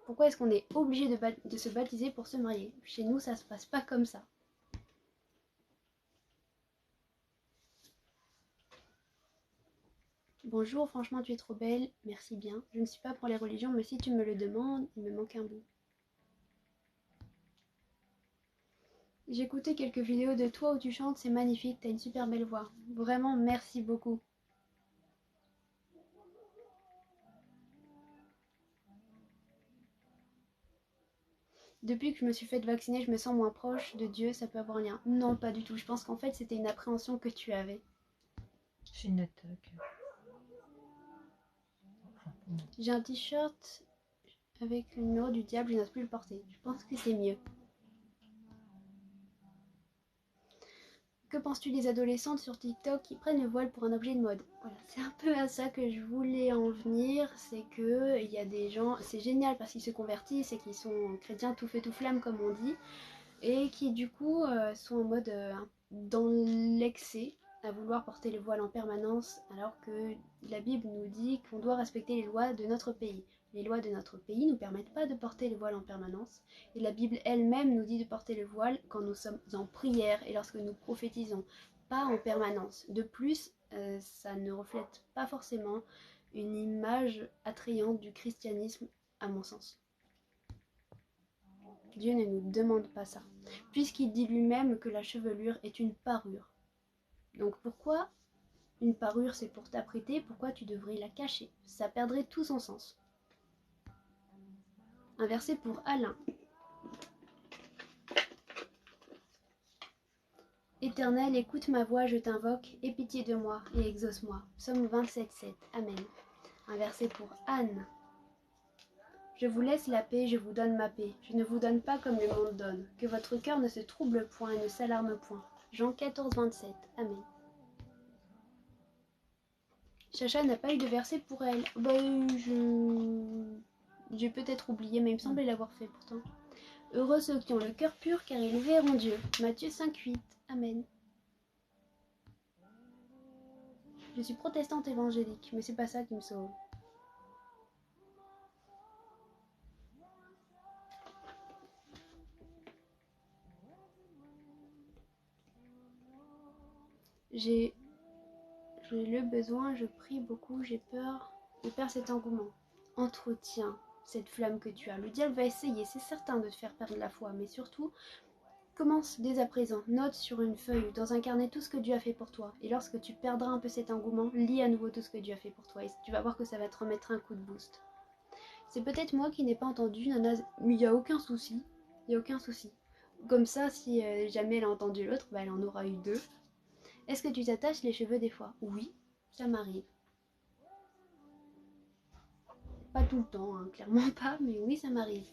Pourquoi est-ce qu'on est obligé de se baptiser pour se marier? Chez nous, ça se passe pas comme ça. Bonjour, franchement, tu es trop belle. Merci bien. Je ne suis pas pour les religions, mais si tu me le demandes, il me manque un bout. J'ai écouté quelques vidéos de toi où tu chantes, c'est magnifique, t'as une super belle voix. Vraiment, merci beaucoup. Depuis que je me suis faite vacciner, je me sens moins proche de Dieu, ça peut avoir un lien. Non, pas du tout. Je pense qu'en fait, c'était une appréhension que tu avais. Je note que... J'ai un t-shirt avec le numéro du diable, je n'ose plus le porter. Je pense que c'est mieux. Que penses-tu des adolescentes sur TikTok qui prennent le voile pour un objet de mode? Voilà, c'est un peu à ça que je voulais en venir. C'est que il y a des gens, c'est génial parce qu'ils se convertissent et qu'ils sont chrétiens tout feu tout flamme comme on dit, et qui du coup sont en mode dans l'excès à vouloir porter le voile en permanence, alors que la Bible nous dit qu'on doit respecter les lois de notre pays. Les lois de notre pays ne nous permettent pas de porter le voile en permanence, et la Bible elle-même nous dit de porter le voile quand nous sommes en prière et lorsque nous prophétisons, pas en permanence. De plus, ça ne reflète pas forcément une image attrayante du christianisme, à mon sens. Dieu ne nous demande pas ça, puisqu'il dit lui-même que la chevelure est une parure. Donc pourquoi une parure c'est pour t'apprêter, pourquoi tu devrais la cacher? Ça perdrait tout son sens. Un verset pour Alain. Éternel, écoute ma voix, je t'invoque, aie pitié de moi et exauce-moi. Psaume 27:7. Amen. Un verset pour Anne. Je vous laisse la paix, je vous donne ma paix. Je ne vous donne pas comme le monde donne. Que votre cœur ne se trouble point et ne s'alarme point. Jean 14:27. Amen. Chacha n'a pas eu de verset pour elle. J'ai peut-être oublié, mais il me semblait l'avoir fait pourtant. Heureux ceux qui ont le cœur pur, car ils verront Dieu. Matthieu 5:8. Amen. Je suis protestante évangélique, mais c'est pas ça qui me sauve. J'ai le besoin, je prie beaucoup, j'ai peur. Je perds cet engouement. Entretiens cette flamme que tu as. Le diable va essayer, c'est certain, de te faire perdre la foi, mais surtout, commence dès à présent. Note sur une feuille, dans un carnet, tout ce que Dieu a fait pour toi. Et lorsque tu perdras un peu cet engouement, lis à nouveau tout ce que Dieu a fait pour toi. Et tu vas voir que ça va te remettre un coup de boost. C'est peut-être moi qui n'ai pas entendu, Nana, mais il n'y a aucun souci. Il n'y a aucun souci. Comme ça, si jamais elle a entendu l'autre, bah, elle en aura eu deux. Est-ce que tu t'attaches les cheveux des fois? Oui, ça m'arrive. Pas tout le temps, hein, clairement pas, mais oui, ça m'arrive.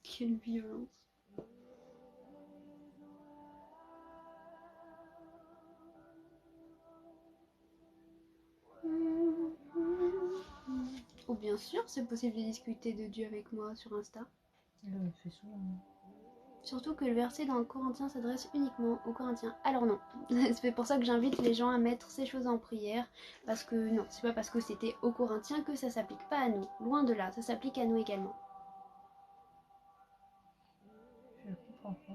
Quelle violence. Oh bien sûr, c'est possible de discuter de Dieu avec moi sur Insta. Elle le fait souvent. Surtout que le verset dans le Corinthien s'adresse uniquement aux Corinthiens. Alors non, c'est pour ça que j'invite les gens à mettre ces choses en prière. Parce que non, c'est pas parce que c'était aux Corinthiens que ça s'applique pas à nous. Loin de là, ça s'applique à nous également. Je comprends pas.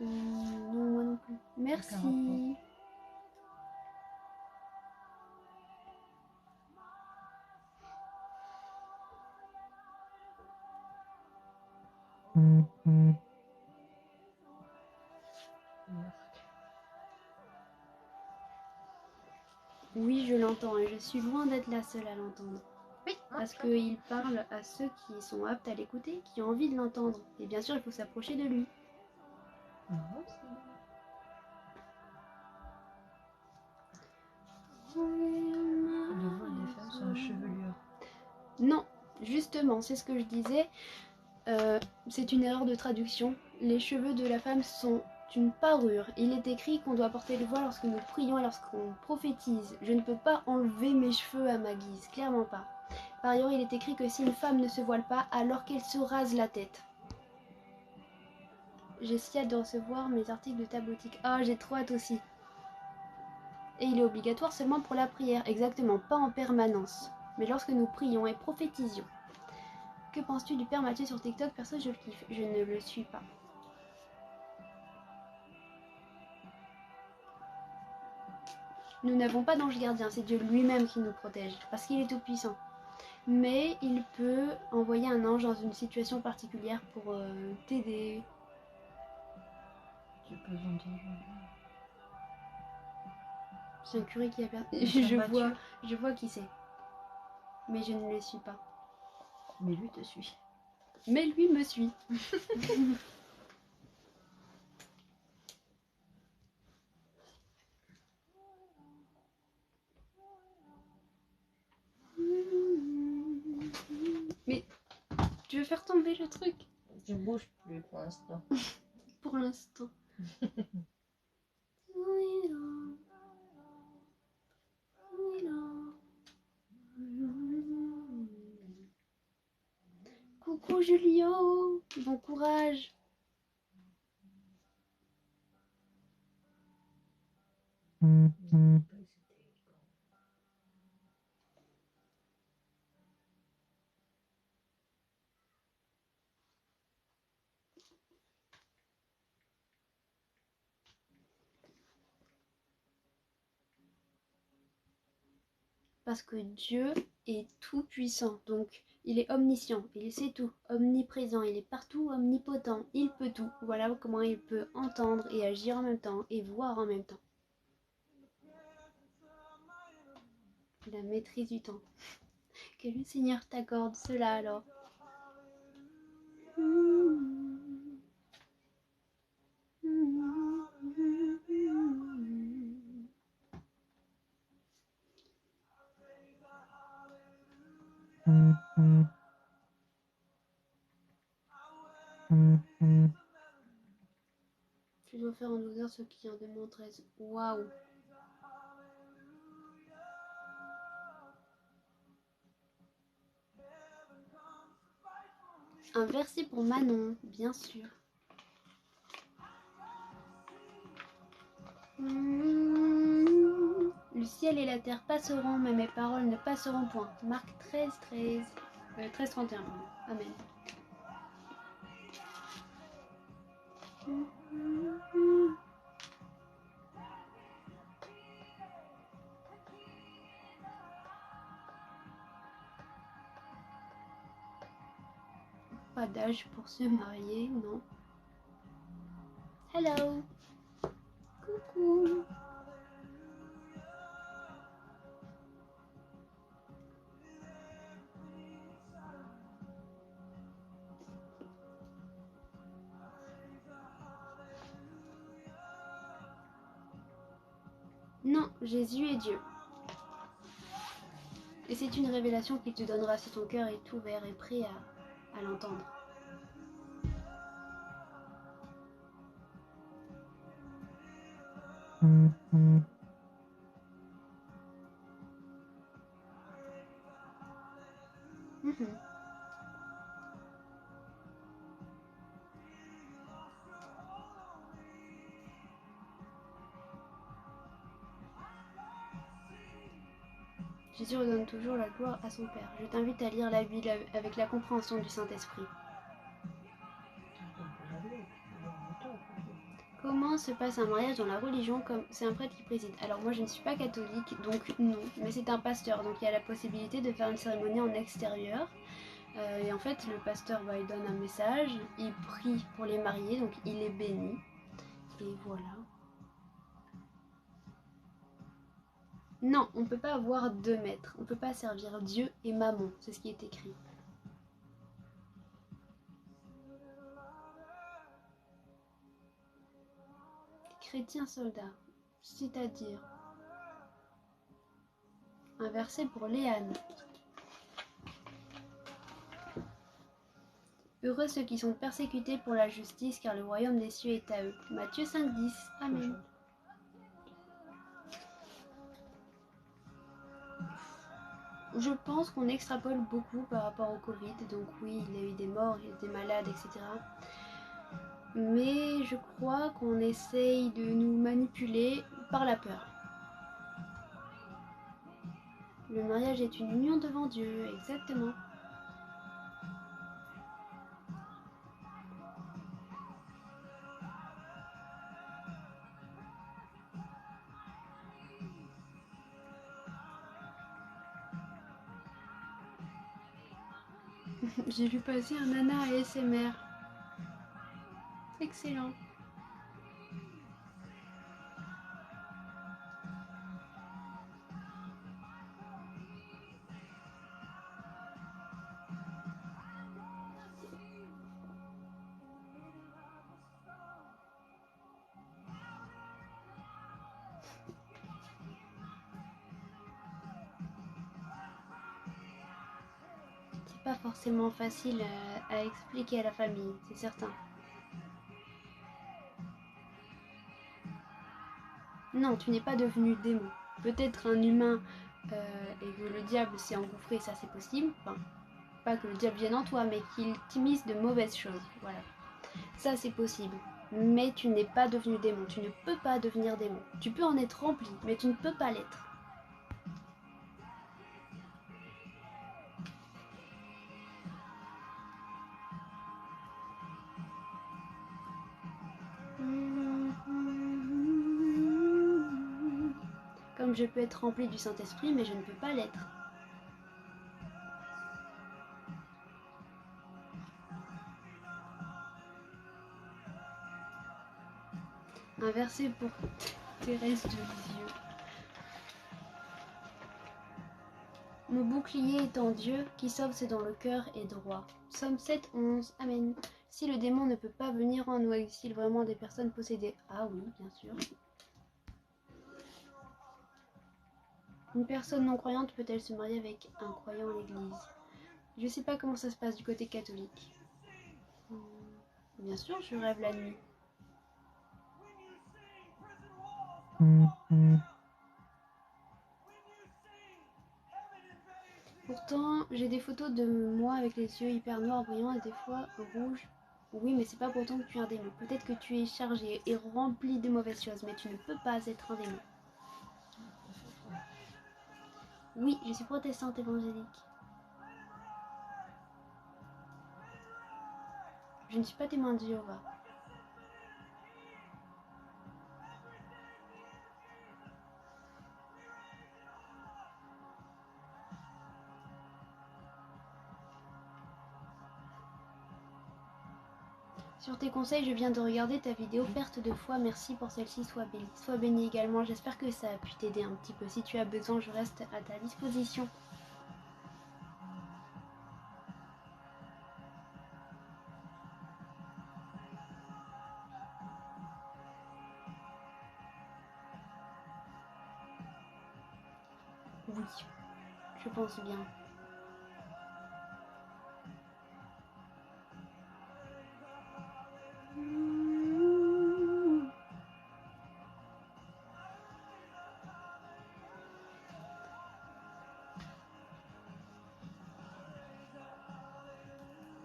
Non, moi non plus. Merci. Oui, je l'entends et je suis loin d'être la seule à l'entendre. Oui. Parce qu'il parle à ceux qui sont aptes à l'écouter, qui ont envie de l'entendre. Et bien sûr, il faut s'approcher de lui. Moi aussi. Le vol des femmes sont chevelure. Non, justement, c'est ce que je disais. C'est une erreur de traduction. Les cheveux de la femme sont une parure. Il est écrit qu'on doit porter le voile lorsque nous prions et lorsqu'on prophétise. Je ne peux pas enlever mes cheveux à ma guise, clairement pas. Par ailleurs, il est écrit que si une femme ne se voile pas, alors qu'elle se rase la tête. J'ai si hâte de recevoir mes articles de ta boutique. Ah, j'ai trop hâte aussi. Et il est obligatoire seulement pour la prière, exactement, pas en permanence. Mais lorsque nous prions et prophétisions. Que penses-tu du père Mathieu sur TikTok? Perso, je le kiffe. Je ne le suis pas. Nous n'avons pas d'ange gardien, c'est Dieu lui-même qui nous protège, parce qu'il est tout puissant. Mais il peut envoyer un ange dans une situation particulière pour t'aider. J'ai besoin de dire. C'est un curé qui a perdu. Je vois qui c'est. Mais je ne le suis pas. Mais lui te suit. Mais lui me suit. Mais tu veux faire tomber le truc? Je bouge plus pour l'instant. Pour l'instant. Coucou Julio, bon courage. Parce que Dieu est tout puissant. Donc Il est omniscient, il sait tout, omniprésent, il est partout, omnipotent, il peut tout. Voilà comment il peut entendre et agir en même temps et voir en même temps. La maîtrise du temps. Que le Seigneur t'accorde cela alors. Tu dois faire en 12 heures ce qui en demande 13. Waouh! Un verset pour Manon, bien sûr. Le ciel et la terre passeront, mais mes paroles ne passeront point. Marc 13, 31. Amen. Pas d'âge pour se marier, non. Hello. Coucou. Non, Jésus est Dieu. Et c'est une révélation qu'il te donnera si ton cœur est ouvert et prêt à l'entendre. Jésus redonne toujours la gloire à son Père. Je t'invite à lire la Bible avec la compréhension du Saint-Esprit. Comment se passe un mariage dans la religion comme c'est un prêtre qui préside? Alors moi je ne suis pas catholique, donc non, mais c'est un pasteur, donc il y a la possibilité de faire une cérémonie en extérieur. Et en fait le pasteur il donne un message, il prie pour les mariés, donc il est béni. Et voilà. Non, on ne peut pas avoir deux maîtres, on ne peut pas servir Dieu et Mammon, c'est ce qui est écrit. Chrétien soldat, c'est-à-dire un verset pour Léane. Heureux ceux qui sont persécutés pour la justice, car le royaume des cieux est à eux. Matthieu 5,10. Amen. Je pense qu'on extrapole beaucoup par rapport au Covid, donc oui, il y a eu des morts, il y a eu des malades, etc. Mais je crois qu'on essaye de nous manipuler par la peur. Le mariage est une union devant Dieu, exactement. J'ai vu passer un nana ASMR. Excellent. C'est pas forcément facile à expliquer à la famille, c'est certain. Non, tu n'es pas devenu démon. Peut-être un humain et que le diable s'est engouffré, ça c'est possible. Enfin, pas que le diable vienne en toi, mais qu'il t'immisce de mauvaises choses. Voilà. Ça c'est possible. Mais tu n'es pas devenu démon. Tu ne peux pas devenir démon. Tu peux en être rempli, mais tu ne peux pas l'être. Comme je peux être rempli du Saint-Esprit, mais je ne peux pas l'être. Un verset pour Thérèse de Lisieux. Mon bouclier est en Dieu, qui sauve ce dont le cœur est droit. Psaume 7, 11. Amen. Si le démon ne peut pas venir en nous, existe-t-il vraiment des personnes possédées? Ah oui, bien sûr. Une personne non croyante peut-elle se marier avec un croyant à l'église? Je sais pas comment ça se passe du côté catholique. Bien sûr, je rêve la nuit. Pourtant, j'ai des photos de moi avec les yeux hyper noirs, brillants et des fois rouges. Oui, mais c'est pas pour autant que tu es un démon. Peut-être que tu es chargé et rempli de mauvaises choses, mais tu ne peux pas être un démon. Oui, je suis protestante évangélique. Je ne suis pas témoin de Jéhovah. Sur tes conseils, je viens de regarder ta vidéo perte de foi. Merci pour celle-ci, sois bénie. Sois bénie également. J'espère que ça a pu t'aider un petit peu. Si tu as besoin, je reste à ta disposition. Oui, je pense bien.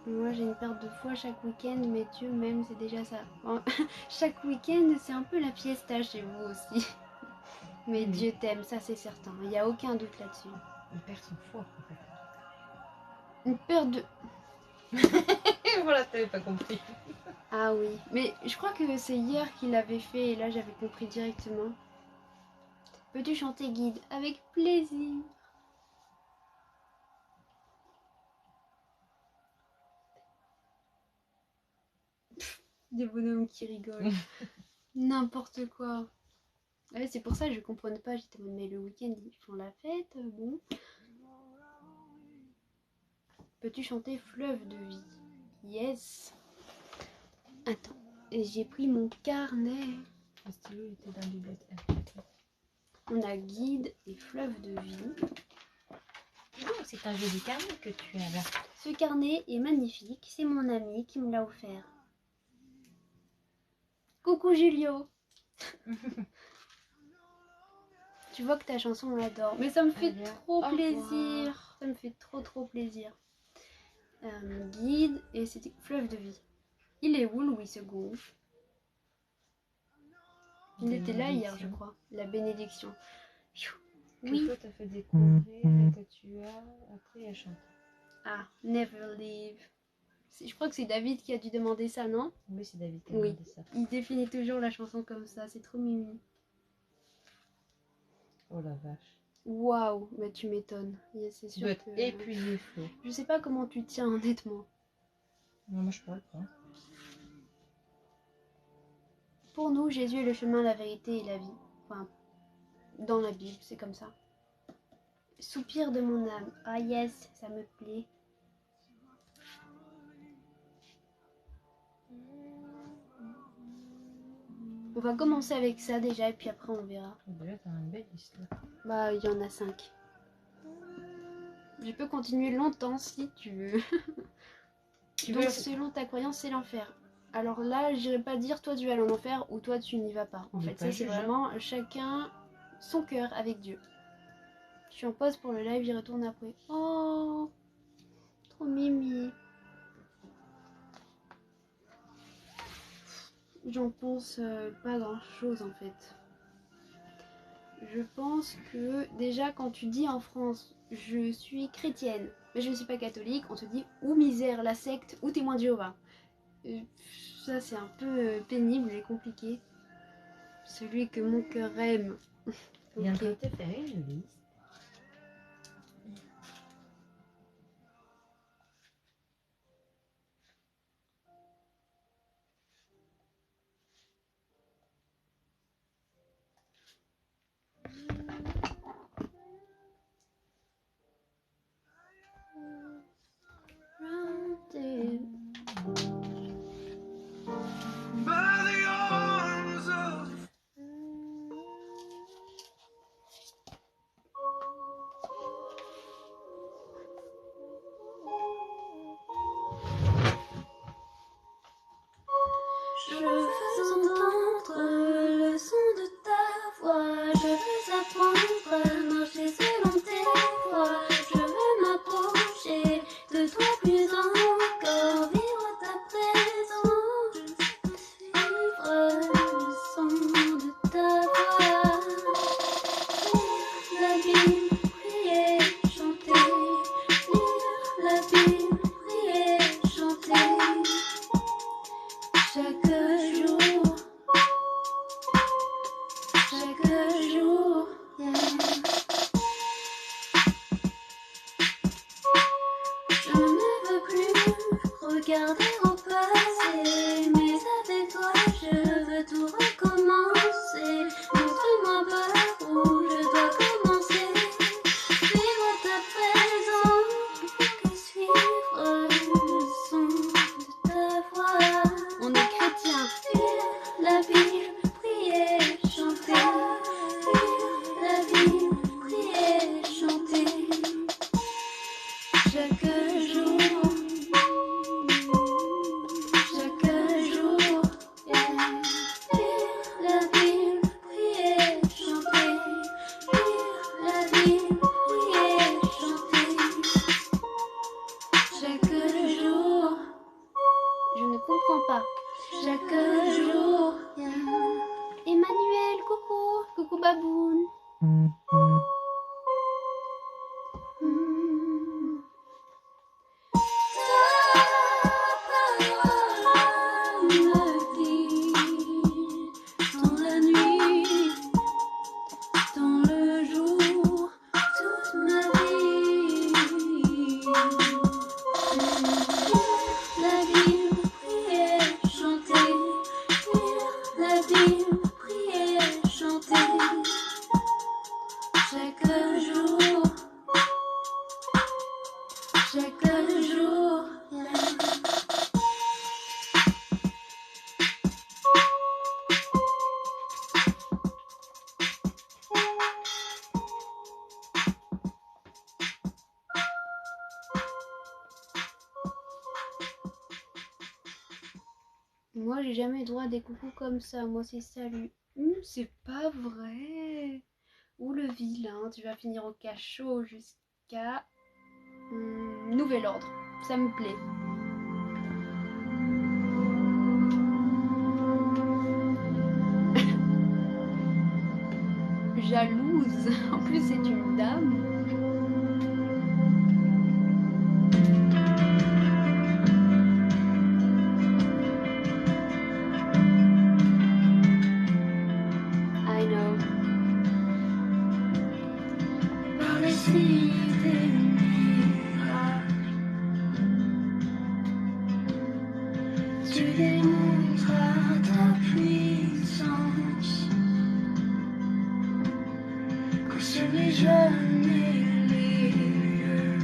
Moi, j'ai une perte de foi chaque week-end, mais Dieu m'aime, c'est déjà ça. Bon, chaque week-end, c'est un peu la fiesta chez vous aussi. Mais Oui. Dieu t'aime, ça c'est certain. Il n'y a aucun doute là-dessus. Il perd son foi, en fait. Une perte de... Voilà, t'avais pas compris. Ah oui, mais je crois que c'est hier qu'il l'avait fait et là j'avais compris directement. Peux-tu chanter guide? Avec plaisir. Des bonhommes qui rigolent. N'importe quoi. Ouais, c'est pour ça que je comprenais pas. J'étais en mode, mais le week-end ils font la fête, bon. Peux-tu chanter fleuve de vie? Yes. Attends, j'ai pris mon carnet. Le stylo il était dans la bibliothèque. On a guide et fleuve de vie. Oh, c'est un joli carnet que tu as là. Ce carnet est magnifique. C'est mon ami qui me l'a offert. Coucou Julio. Tu vois que ta chanson on l'adore. Mais ça me fait Allez, trop au plaisir. revoir. Ça me fait trop plaisir. Guide et c'était fleuve de vie. Il est où Louis II? Il était là hier, je crois. La bénédiction. Oui. Que toi t'as fait découvrir et que tu as appris à chanter. Ah, Never Leave. Je crois que c'est David qui a dû demander ça, non? Oui, c'est David qui a Oui. demandé ça. Il définit toujours la chanson comme ça. C'est trop mimi. Oh la vache. Waouh, mais tu m'étonnes. C'est Tu sûr dois être que... épuisé, Flo. Je sais pas comment tu tiens honnêtement. Non, moi je pourrais le prendre. Pour nous, Jésus est le chemin, la vérité et la vie. Enfin, dans la Bible, c'est comme ça. Soupir de mon âme. Ah yes, ça me plaît. On va commencer avec ça déjà et puis après on verra. Déjà, t'as une belle liste là. Bah, il y en a 5. Je peux continuer longtemps si tu veux. Donc selon ta croyance, c'est l'enfer. Alors là, j'irai pas dire toi tu vas aller en enfer ou toi tu n'y vas pas. En fait, ça c'est vraiment chacun son cœur avec Dieu. Je suis en pause pour le live, j'y retourne après. Oh, trop mimi. J'en pense pas grand chose en fait. Je pense que déjà quand tu dis en France je suis chrétienne mais je ne suis pas catholique, on te dit ou misère la secte ou témoin de Jéhovah. Ça c'est un peu pénible et compliqué. Celui que mon cœur aime. Il est en train de te faire une liste. Je veux entendre le son de ta voix, je veux apprendre à marcher selon tes voies, je veux m'approcher de toi plus encore, vivre ta présence, suivre le son de ta voix, lire la Bible, prier, chanter, lire la Bible, prier, chanter. Chaque jour, yeah. Je ne veux plus regarder au passé, mais avec toi je veux tout recommencer. Montre-moi par où je dois commencer. Vivre ta présence, que suivre le son de ta voix. On est chrétien. Lire la Bible, prier, chanter. Lire la Bible, prier, chanter. Chaque jour, yeah. Lire la Bible, prier, chanter. Lire la Bible, prier, chanter. Chaque jour, je ne comprends pas. Chaque jour, yeah. Emmanuel, coucou, coucou Baboun. Dans la nuit, dans le jour, toute ma vie. La Bible, prier, chanter. La Bible, prier, chanter. Chaque jour, yeah. Moi, j'ai jamais eu droit à des coucous comme ça. Moi, c'est salut. C'est pas vrai. Ou le vilain, tu vas finir au cachot jusqu'à nouvel ordre. Ça me plaît. Jalouse. En plus, c'est une dame. I know. Par-dessus des miracles, tu démontras ta puissance. Quand sur les jeunes et les vieux,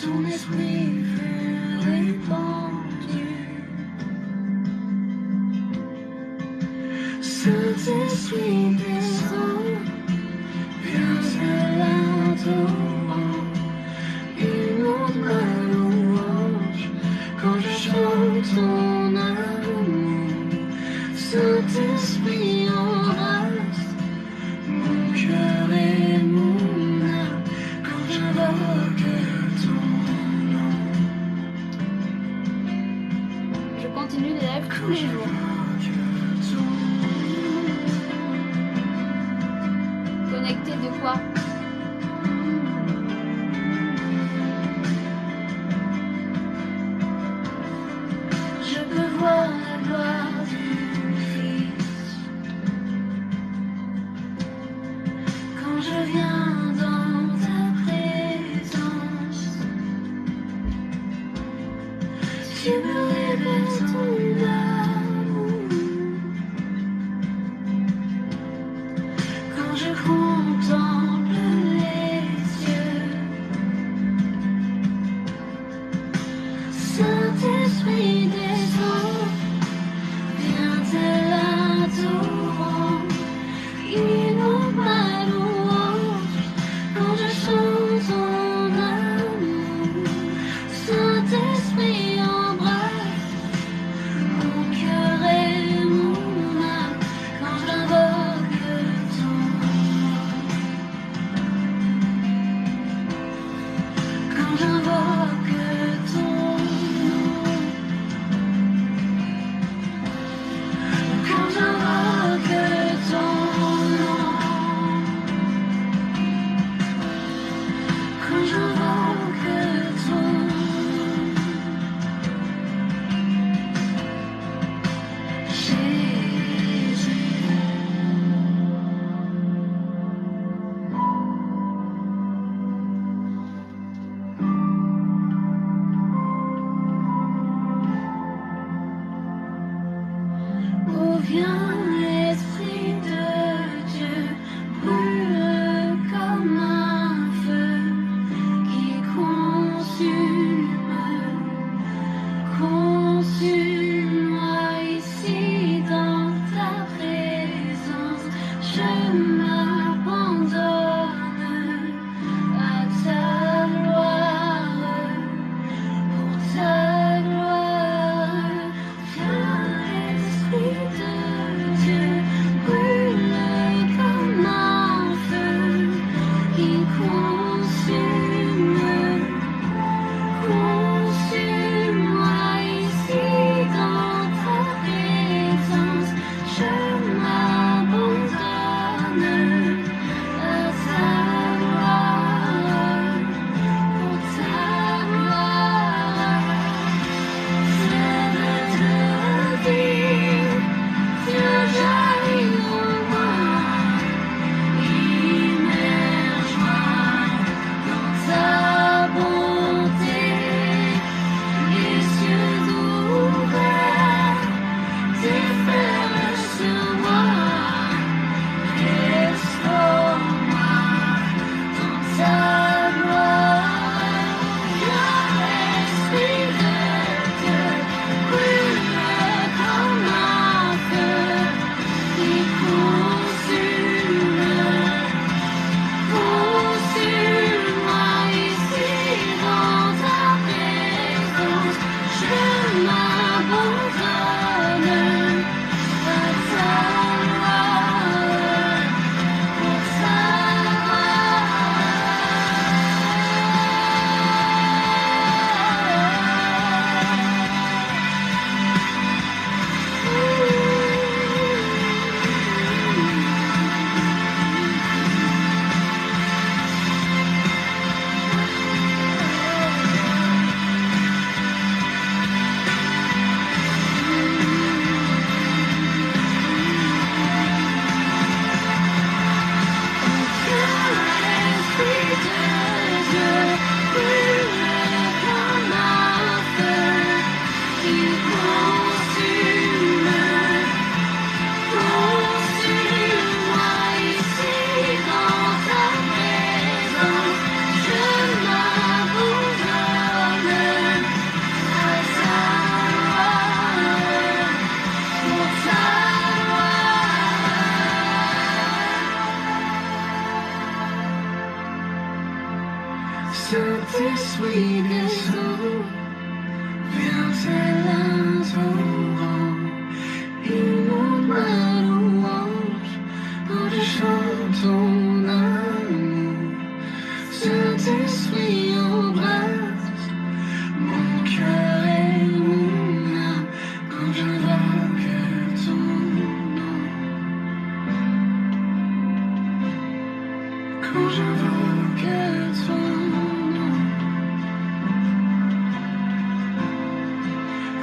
ton esprit fut répandu. Saint-Esprit descend, viens de l'adorant, inonde ma louange quand je chante ton amour. Saint-Esprit embrasse mon cœur et mon âme quand j'invoque ton nom. Je continue les lives tous les jours. Connecté de quoi? Je peux voir la gloire du Fils quand je viens dans ta présence. Tu me révèles ton amour.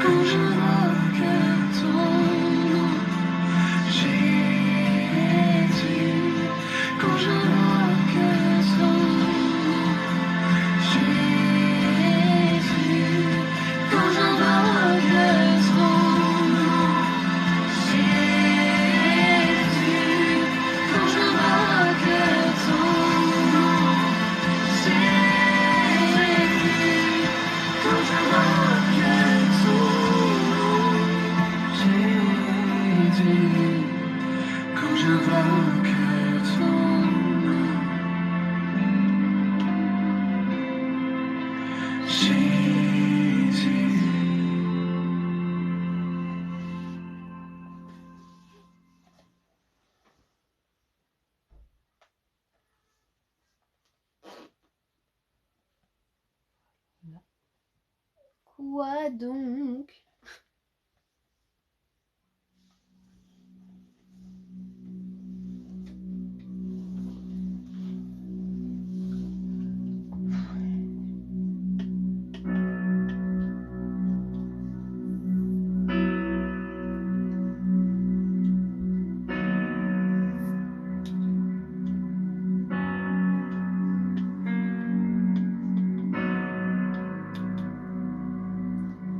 quand je vois que ton nom, Jésus, quand je vois que ton nom, Jésus, quand je vois que ton nom, Jésus, quand je vois que ton nom, Jésus, quand je vois que ton nom, Jésus, quand je vois que ton nom, Jésus. Quoi donc?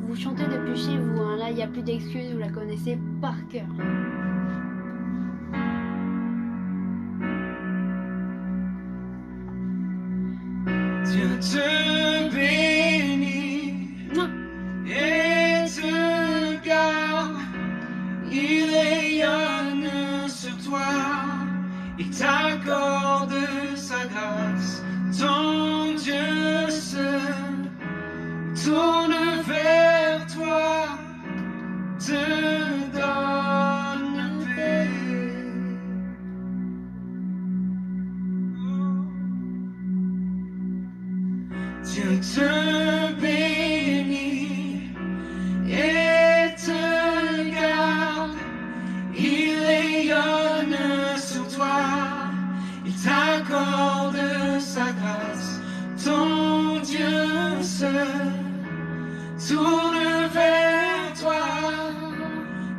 Vous chantez depuis chez vous, hein. Là il n'y a plus d'excuses, vous la connaissez par cœur. Dieu te bénit Non. et te garde, il rayonne sur toi et t'accorde sa grâce. Ton Dieu se tourne vers toi, te donne paix. Dieu te bénit et te garde, il rayonne sur toi, il t'accorde sa grâce. Ton Dieu se tourne vers toi,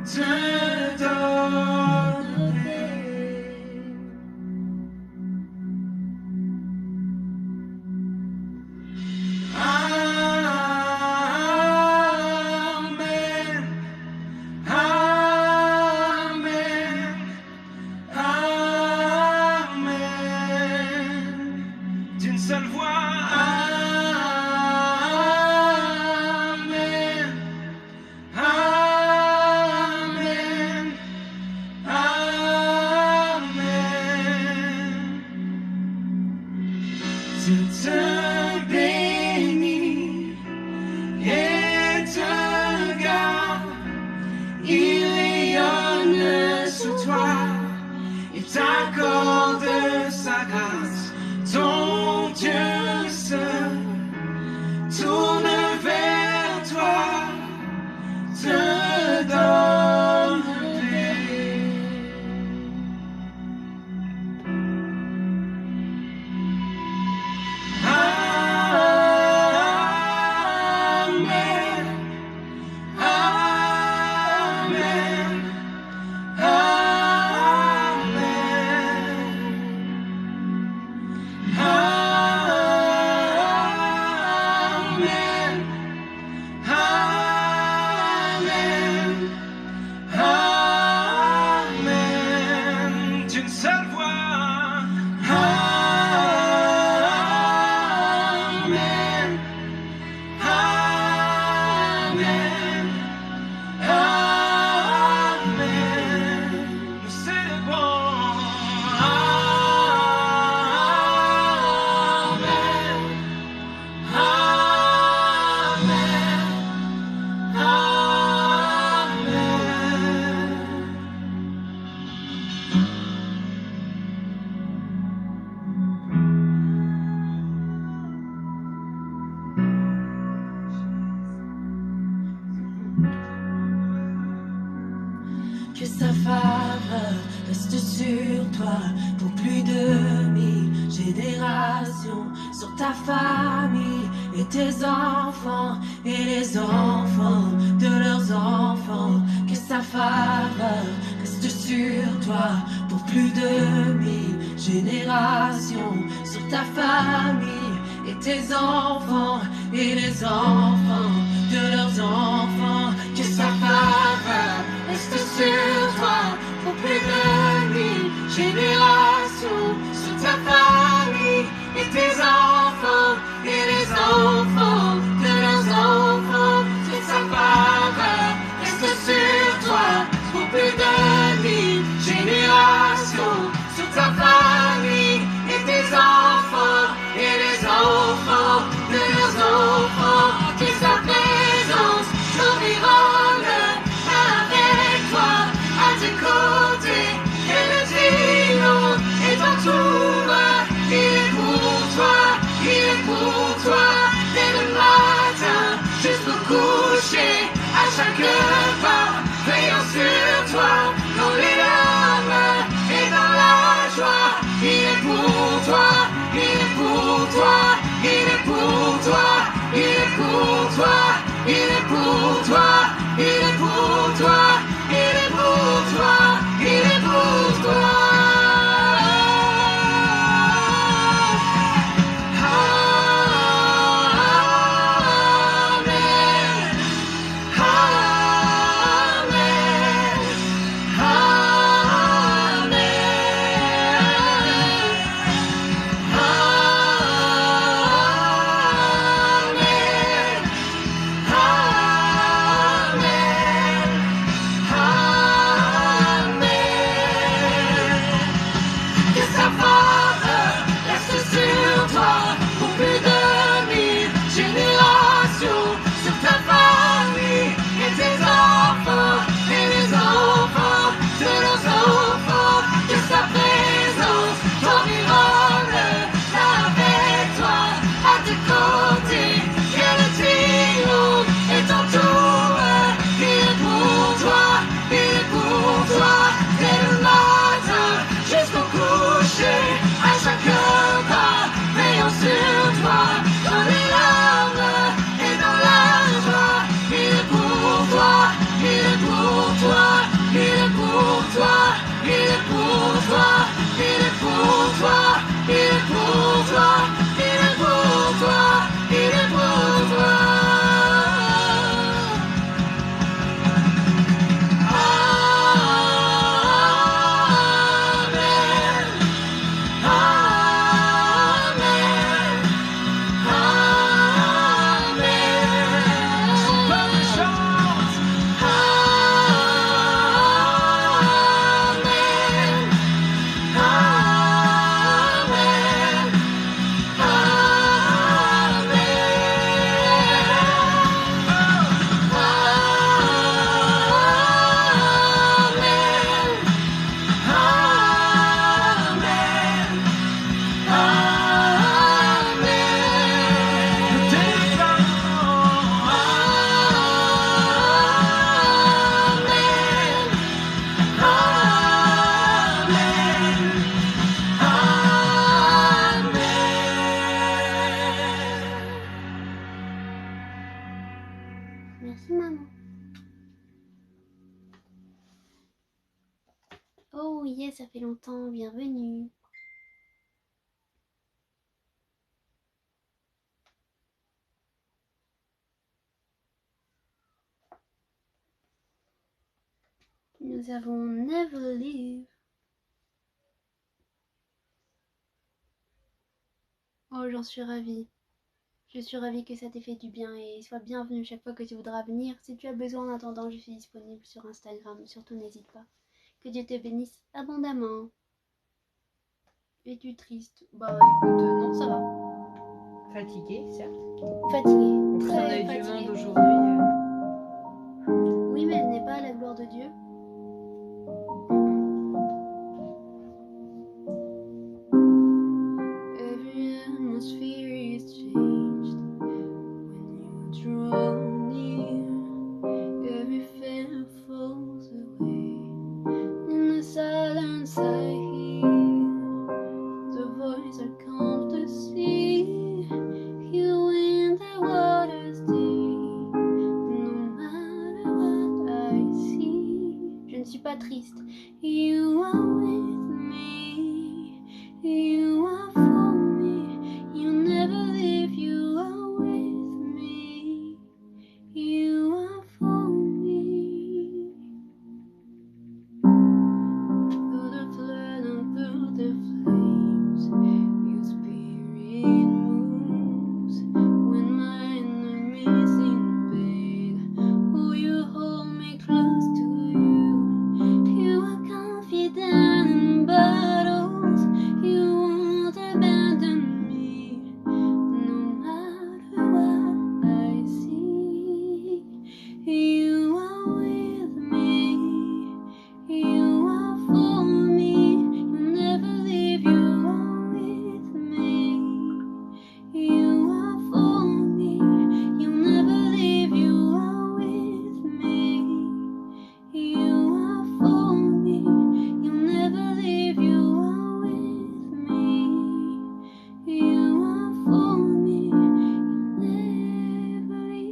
te donne paix. Amen, amen, amen. D'une seule voix. Amen, amen, amen. Dieu te bénit et te garde, il rayonne sur toi, il t'accorde sa grâce. Ton Dieu se tourne vers toi, te donne paix. Amen, amen, amen, amen, amen, amen. D'une seule voix. Amen, amen, amen. Nous célébrons. Amen, amen, amen. Que sa faveur reste sur toi pour plus de 1000 générations, sur ta famille et tes enfants et les enfants de sa faveur reste sur toi pour plus de 1000 générations, sur ta famille et tes enfants et les enfants de leurs enfants. Que sa faveur reste sur toi pour plus de 1000 générations, sur ta famille et tes enfants et les enfants de leurs enfants. Que sa faveur reste sur toi pour plus de 1000 générations, sur ta famille et tes enfants et les enfants de leurs enfants. Que sa présence t'environne avec toi, à tes côtés, que le triomphe est entoure. Il est pour toi, il est pour toi, dès le matin jusqu'au coucher, à chaque pas, veillant sur toi, dans les larmes et dans la joie. Il est pour toi, il est pour toi, il est pour toi, il est pour toi, il est pour toi, il est pour toi, il est pour toi, il est pour toi. Merci maman. Oh yes, ça fait longtemps, bienvenue. Nous avons Never Leave. Oh, j'en suis ravie. Je suis ravie que ça t'ait fait du bien et sois bienvenue chaque fois que tu voudras venir. Si tu as besoin en attendant, je suis disponible sur Instagram. Surtout n'hésite pas. Que Dieu te bénisse abondamment. Es-tu triste? Bah écoute, non, ça va. Fatiguée, certes. Fatiguée. On Très a eu du monde fatiguée. aujourd'hui. Oui, mais elle n'est pas à la gloire de Dieu. Every atmosphere is changed when you draw near. Every fear falls away. In the silence I hear the voice I come to see. You in the waters deep. pas triste. You are with me, you are for me, you never leave, you are with me, you are for me. Through the flood and through the flames, your spirit moves. When my enemies invade, oh, you hold me close to you. You are confident in battles, you won't abandon me, no matter what I see. You are with me, you are for me, you never leave, you are with me. You are for me, you never leave, you are with me. You are for me, you never leave, you are with me. You are for me, you never leave.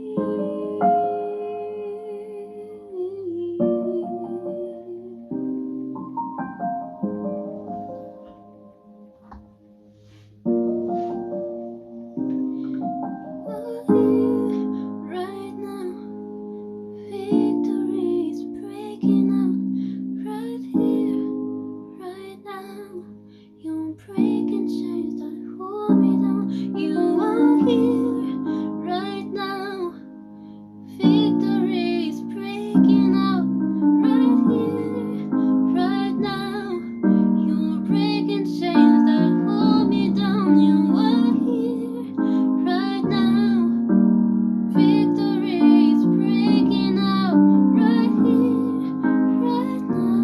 Right now, victory is breaking out. Right here, right now, you're breaking chains that hold me down. You are here, right now, victory is breaking out. Right here, right now, you're breaking chains that hold me down. You are here, right now. Victory is breaking out right here, right now.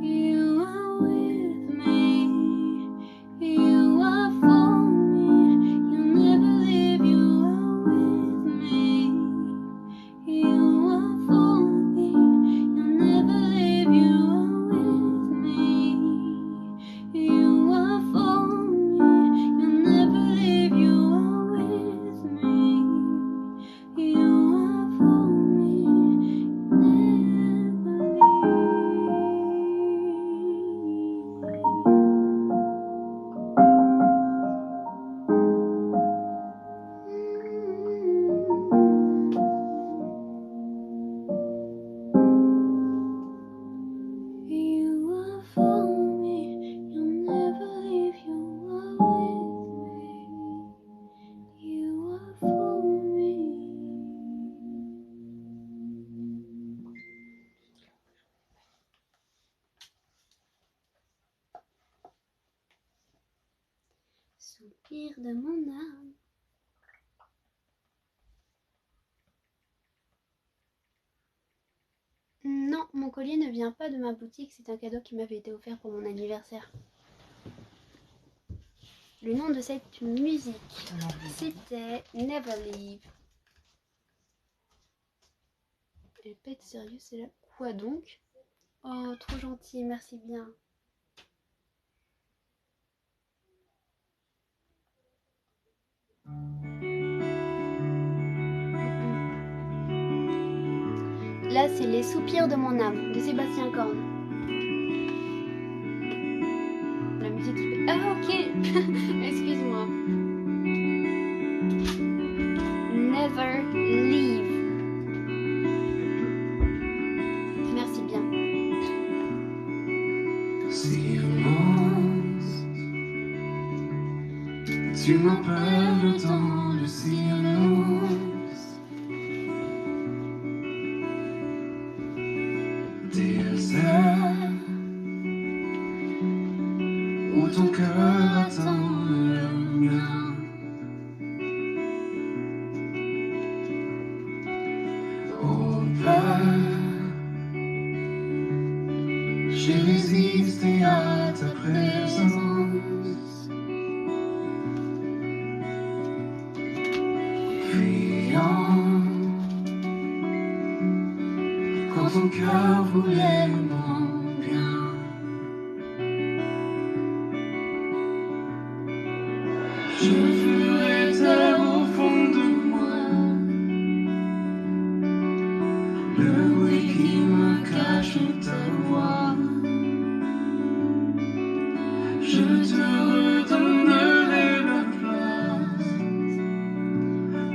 You are with me, you are for me, you never leave, you are with me. You are for me, you never leave, you are with me. You are for me, you never leave, you are with me. You are for me, never leave. You are for me, you never leave, you are with me. You are for me. Soupir de mon âme. Non, mon collier ne vient pas de ma boutique, c'est un cadeau qui m'avait été offert pour mon anniversaire. Le nom de cette musique, c'était Never Leave. Elle pète sérieux, c'est là. Quoi donc? Oh, trop gentil, merci bien. Là, c'est Les Soupirs de mon âme, de Sébastien Korn. La musique se fait... Ah, ok. Excuse-moi. Never Leave. Merci bien. Silence, tu m'appelles dans le silence. Désert, où ton cœur attend le mien. Oh Père, j'ai résisté à ta présence, fuyant quand ton cœur voulait mon bien. Je ferai taire au fond de moi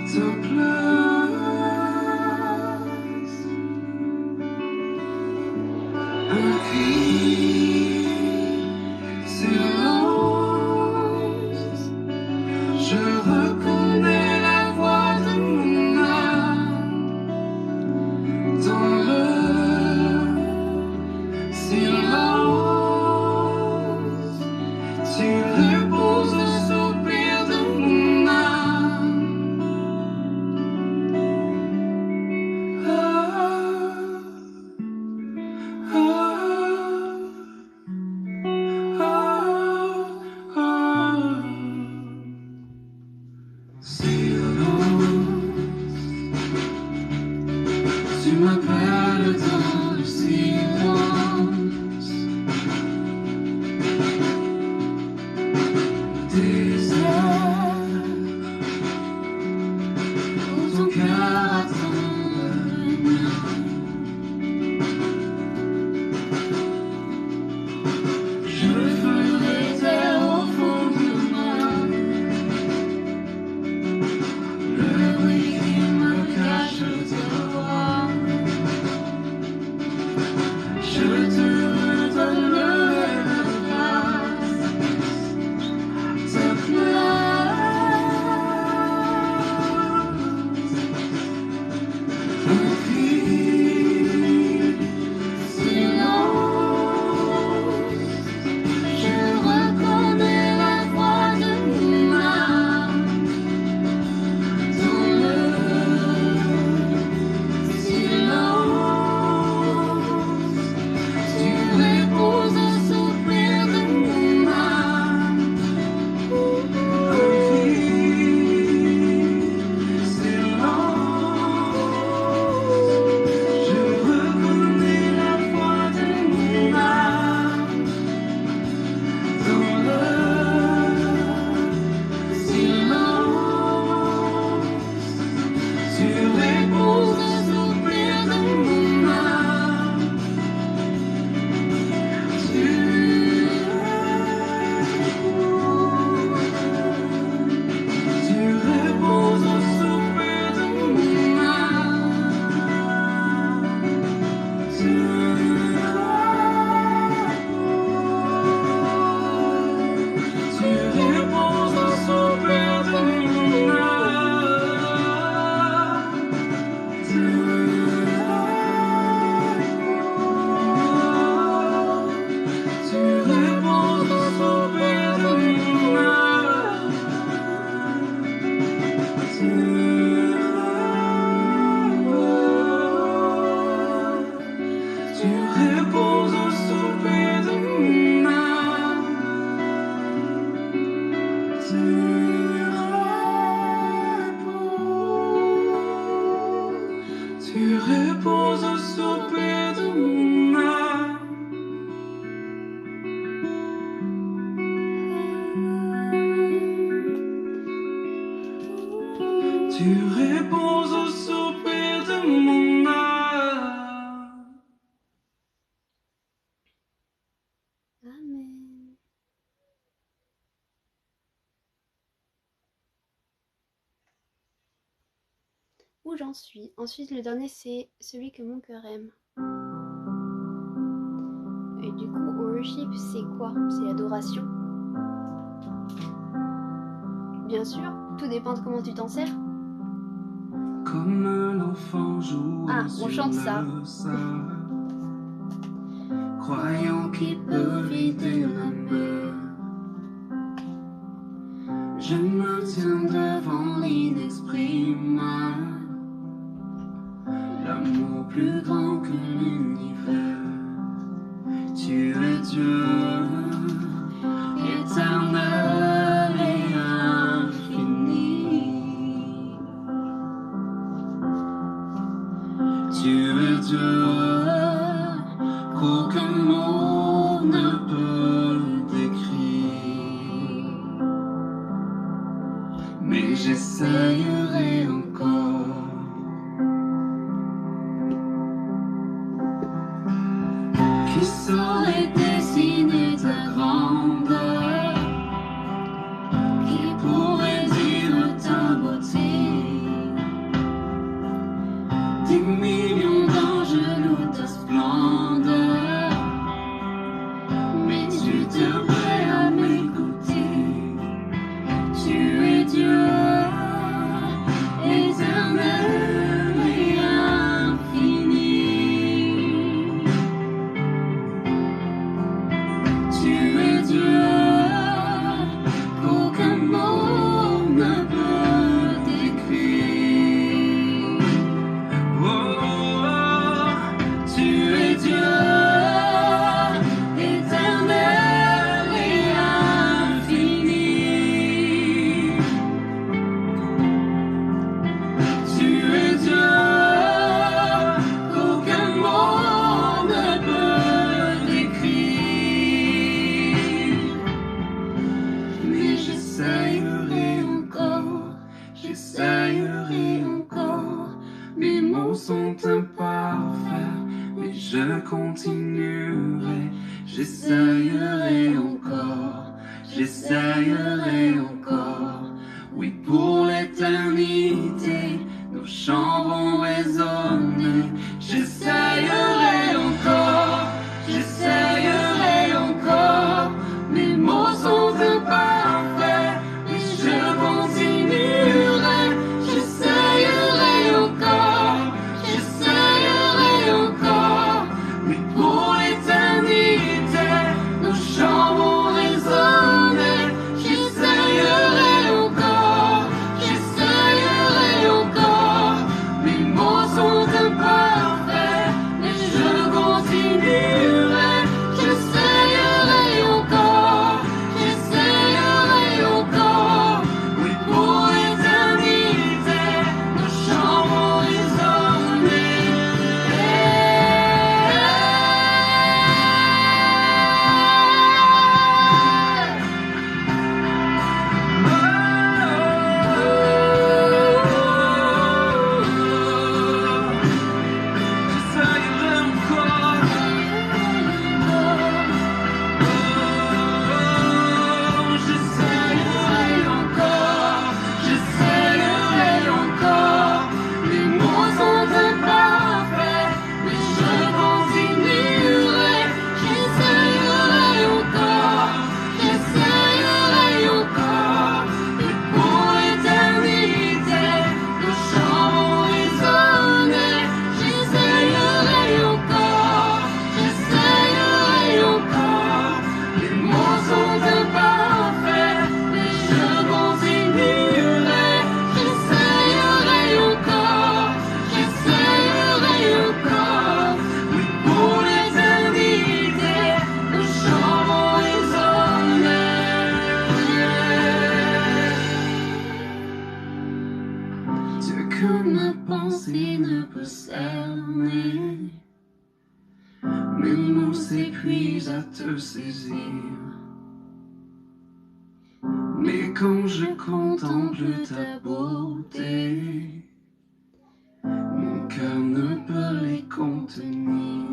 ta place. Un cri, silence. Je reconnais la voix de mon âme dans le silence. Tu réponds au soupir de mon âme. Ah, ah, ah, ah. Silence, tu m'appelles dans le silence. Désert, où ton cœur attend le mien. Je ferai taire au fond de moi le bruit qui me cache ta voix. Je te redonnerai la place, ta place. Un cri, silence. Je reconnais la voix de mon âme dans le silence. Tu réponds au soupir de mon âme. Un cri, silence. Je reconnais la voix de mon âme dans le silence. Tu réponds au soupir de mon âme. Tu réponds au soupir de mon âme. Tu réponds au soupir de mon âme. Tu réponds au soupir de mon âme. Tu réponds au soupir de mon âme. Tu réponds au soupir de mon âme. Tu réponds au soupir de mon âme. Amen. Où j'en suis. Ensuite, le dernier, c'est celui que mon cœur aime. Et du coup, worship, c'est quoi? C'est l'adoration. Bien sûr, tout dépend de comment tu t'en sers. Comme l'enfant joue Ah, on chante ça. Croyant qu'il peut vider la mer. Je me tiens devant l'inexprimable, l'amour plus grand que l'univers. Tu es Dieu, éternel et infini. Tu es Dieu qu'aucun mot ne peut décrire. Mais j'essayerai encore. Qui saurait dessiner ta grandeur? Qui pourrait dire ta beauté? J'essayerai encore, mes mots sont imparfaits, mais je continuerai. J'essayerai encore, j'essayerai encore. Oui, pour l'éternité, nos chants vont résonner. J'essayerai encore, j'essayerai encore. Mes mots sont imparfaits, mais je continuerai. J'essayerai encore, j'essayerai encore. Oui, pour l'éternité, nos chants vont résonner. J'essayerai encore, j'essayerai encore. Mes mots sont imparfaits, mais je continuerai. J'essayerai encore, j'essayerai encore. Oui, pour l'éternité, nos chants vont résonner. J'essayerai encore, j'essayerai encore, j'essayerai encore. Les mots sont imparfaits, mais je continuerai. J'essayerai encore, j'essayerai encore. Et pour l'éternité, nos chants vont résonner. J'essayerai encore, j'essayerai encore. Les mots sont imparfaits, mais je continuerai. J'essayerai encore, j'essayerai encore. Oui, pour l'éternité, nos chants vont résonner. Ce que ma pensée ne peut cerner, mes mots s'épuisent à te saisir. Mais quand je contemple ta beauté, mon cœur ne peut les contenir.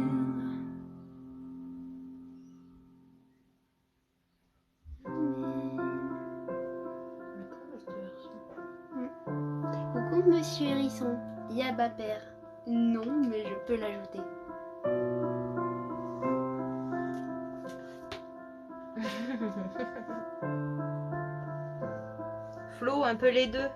Coucou Monsieur Hérisson, Yaba Père. Non, mais je peux l'ajouter. Flo, un peu les deux.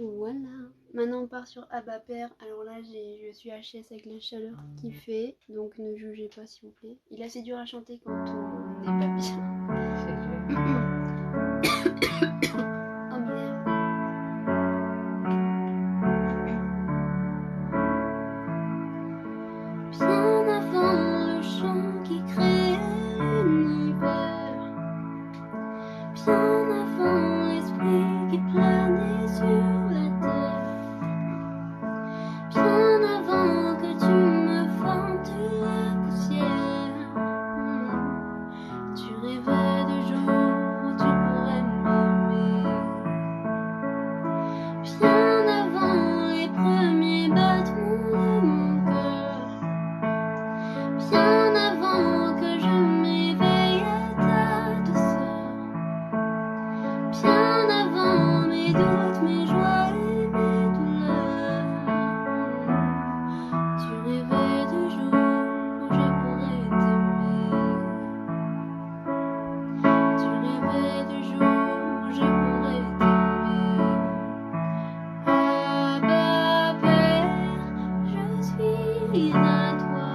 Voilà. Maintenant on part sur Abba Père. Alors là je suis HS avec la chaleur qu'il fait, donc ne jugez pas s'il vous plaît. Il est assez dur à chanter quand on n'est pas bien. C'est clair. Oh merde. Bien avant le chant qui crée l'univers, bien avant l'esprit qui planait sur la terre, bien avant que tu me formes de la poussière, tu rêvais de jours où tu pourrais m'aimer. Bien avant les premiers battements de mon cœur, bien avant que je m'éveille à ta douceur, bien avant mes doutes, mes joies et mes douleurs, tu rêvais de jours où je pourrais t'aimer. Tu rêvais de jours où je pourrais t'aimer. Abba Père, je suis à toi.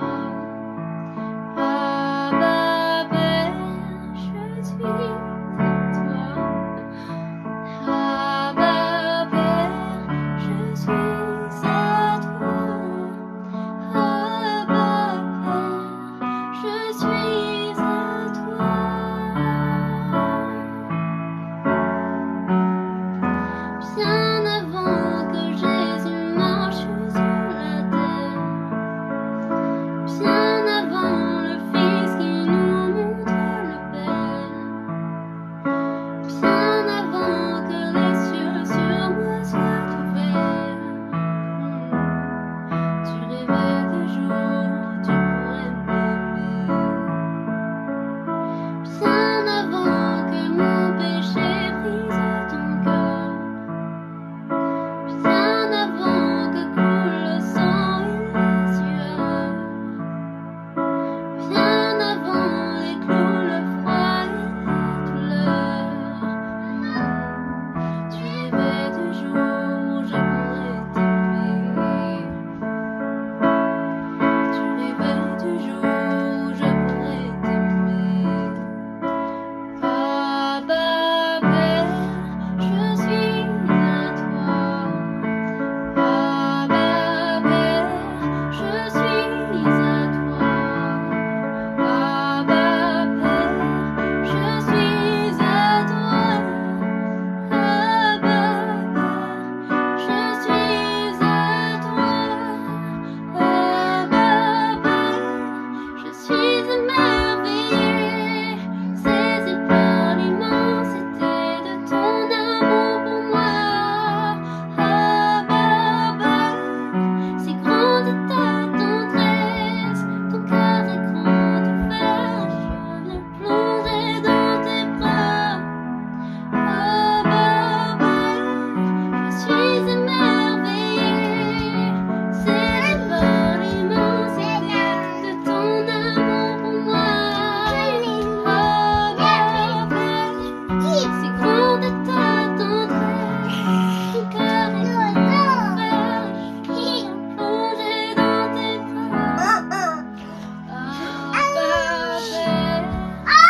Abba Père, je suis à toi. Abba Père, je suis à toi. Abba Père, je suis à toi. Bien avant que Jésus marche sur la terre, bien avant le Fils qui nous montre le Père, bien avant que les cieux sur moi soient ouverts, tu rêvais de jours où tu pourrais m'aimer. Bien avant que mon péché brise ton cœur, bien avant que coule le sang et la sueur, bien avant les clous, le froid et la douleur, tu rêvais de jours où je pourrais t'aimer. Tu rêvais de jours où je pourrais t'aimer. Abba Père, je suis à toi. Abba Père, je suis à toi. Abba Père, je suis à toi. Abba Père, je suis à toi. Abba Père, je suis émerveillée, saisie par l'immensité de ton amour pour moi. Abba Père, si grande est ta tendresse, ton cœur est grand ouvert, je viens plonger dans tes bras. Abba Père, je suis émerveillée, saisie par l'immensité de ton amour pour moi. Abba Père, si grande est ta tendresse, ton cœur est grand ouvert, je viens plonger dans tes bras. Abba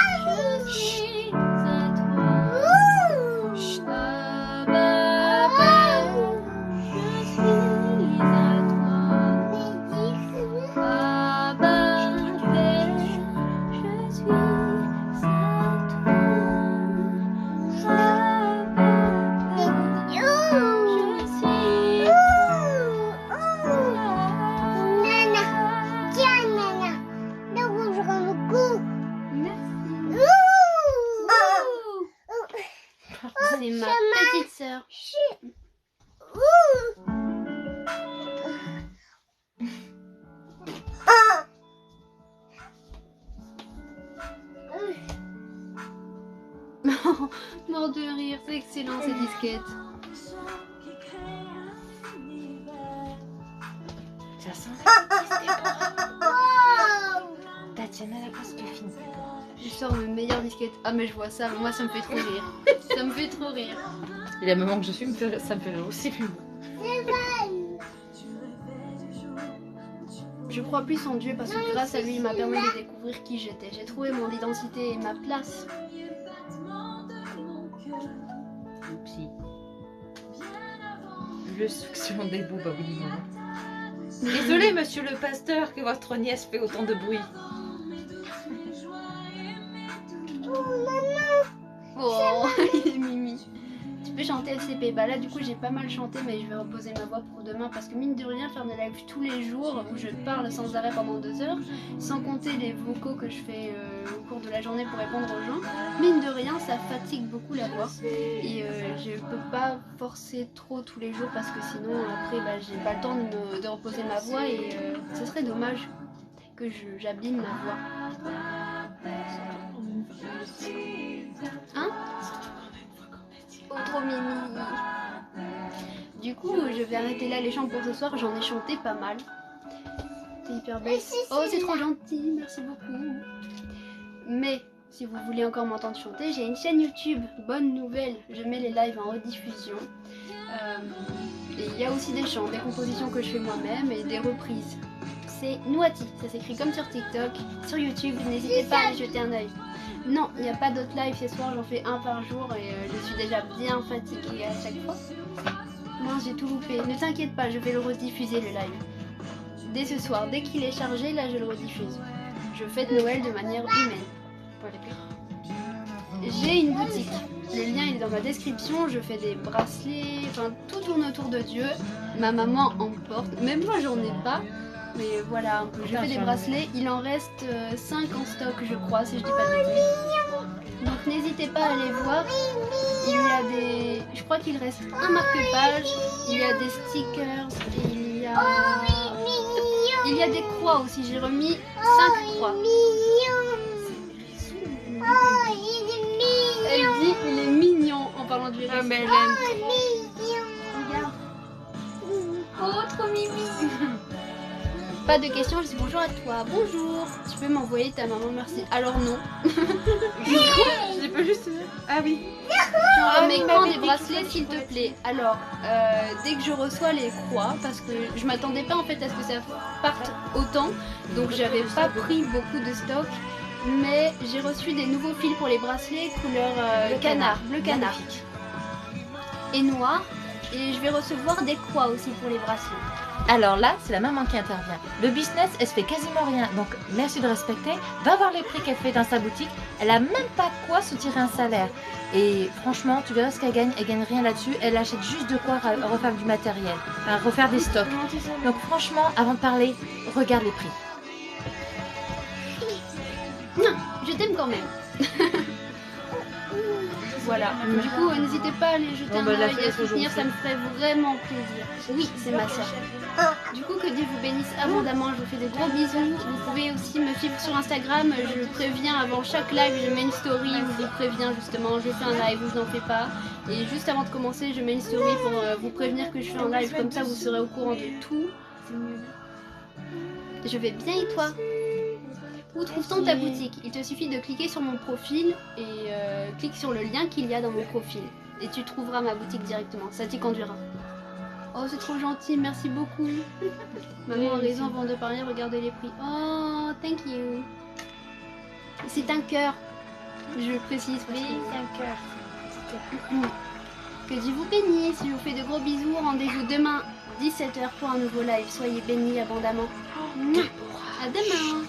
Père, je suis à toi. Abba Père, je suis à toi. Abba Père, je suis à toi. C'est ma petite sœur. Mort de rire, c'est excellent ces disquettes. Ça sent Tatiana, la presque fini. Je sors mes meilleures disquettes. Ah mais je vois ça, moi ça me fait trop rire. Ça me fait trop rire. Et la maman que je suis, ça me fait rire aussi. Je crois plus en Dieu parce que grâce à lui, il m'a permis de découvrir qui j'étais. J'ai trouvé mon identité et ma place. Oupsie. Le succion des bouts, bah oui, maman. Désolé, monsieur le pasteur, que votre nièce fait autant de bruit. Oh, il est mimi. Tu peux chanter FCP. Bah là, du coup, j'ai pas mal chanté, mais je vais reposer ma voix pour demain parce que mine de rien, faire des lives tous les jours où je parle sans arrêt pendant 2 heures, sans compter les vocaux que je fais au cours de la journée pour répondre aux gens, mine de rien, ça fatigue beaucoup la voix. Et je peux pas forcer trop tous les jours parce que sinon, après, bah, j'ai pas le temps de reposer ma voix et ce serait dommage que j'abîme ma voix. Hein? Oh, trop mimi. Du coup, je vais arrêter là les chants pour ce soir. J'en ai chanté pas mal. T'es hyper belle. Oh, c'est trop gentil. Merci beaucoup. Mais si vous voulez encore m'entendre chanter, j'ai une chaîne YouTube. Bonne nouvelle. Je mets les lives en rediffusion. Et il y a aussi des chants, des compositions que je fais moi-même et des reprises. C'est Nouati. Ça s'écrit comme sur TikTok. Sur YouTube, n'hésitez pas à aller jeter un œil. Non, il n'y a pas d'autres lives ce soir, j'en fais un par jour et je suis déjà bien fatiguée à chaque fois. Moi j'ai tout loupé, ne t'inquiète pas, je vais le rediffuser le live. Dès ce soir, dès qu'il est chargé, là je le rediffuse. Je fête Noël de manière humaine. J'ai une boutique, le lien il est dans ma description, je fais des bracelets, enfin tout tourne autour de Dieu. Ma maman en porte, même moi j'en ai pas. Mais voilà, je fais des bracelets, il en reste 5 en stock je crois, si je dis pas de bêtises. Donc n'hésitez pas à aller voir, il y a des... Je crois qu'il reste un marque-page, il y a des stickers, et il y a des croix aussi, j'ai remis 5 croix. Elle dit il est mignon en parlant du reste. Mais elle aime. Regarde. Oh, trop mimi. Pas de questions, je dis bonjour à toi. Bonjour. Tu peux m'envoyer ta maman, merci. Alors non. Je pas juste... Ah oui. Mais quand des bracelets s'il te plaît. Alors, dès que je reçois les croix, parce que je m'attendais pas en fait à ce que ça parte autant, donc j'avais pas pris beaucoup de stock. Mais j'ai reçu des nouveaux fils pour les bracelets couleur canard, bleu canard et noir. Et je vais recevoir des croix aussi pour les bracelets. Alors là, c'est la maman qui intervient. Le business, elle se fait quasiment rien, donc merci de respecter. Va voir les prix qu'elle fait dans sa boutique. Elle a même pas quoi se tirer un salaire. Et franchement, tu verras ce qu'elle gagne rien là-dessus. Elle achète juste de quoi refaire du matériel, enfin, refaire des stocks. Donc franchement, avant de parler, regarde les prix. Non, je t'aime quand même. Voilà, du coup n'hésitez pas à aller jeter un œil et à soutenir, ça me ferait vraiment plaisir. Oui, c'est ma soeur. Du coup que Dieu vous bénisse abondamment, je vous fais de gros bisous. Vous pouvez aussi me suivre sur Instagram, je préviens avant chaque live, je mets une story où je vous préviens justement, je fais un live où je n'en fais pas. Et juste avant de commencer, je mets une story pour vous prévenir que je fais un live, comme ça vous serez au courant de tout. Je vais bien et toi ? Où trouve-t-on ta boutique? Il te suffit de cliquer sur mon profil et clique sur le lien qu'il y a dans mon profil. Et tu trouveras ma boutique directement, ça t'y conduira. Oh, c'est trop gentil, merci beaucoup. Maman a raison avant de parler, regardez les prix. Oh, thank you. C'est un cœur, je précise. Oui, c'est un cœur. Que Dieu vous bénisse, je vous fais de gros bisous. Rendez-vous demain, 17 h pour un nouveau live. Soyez bénis abondamment. À demain.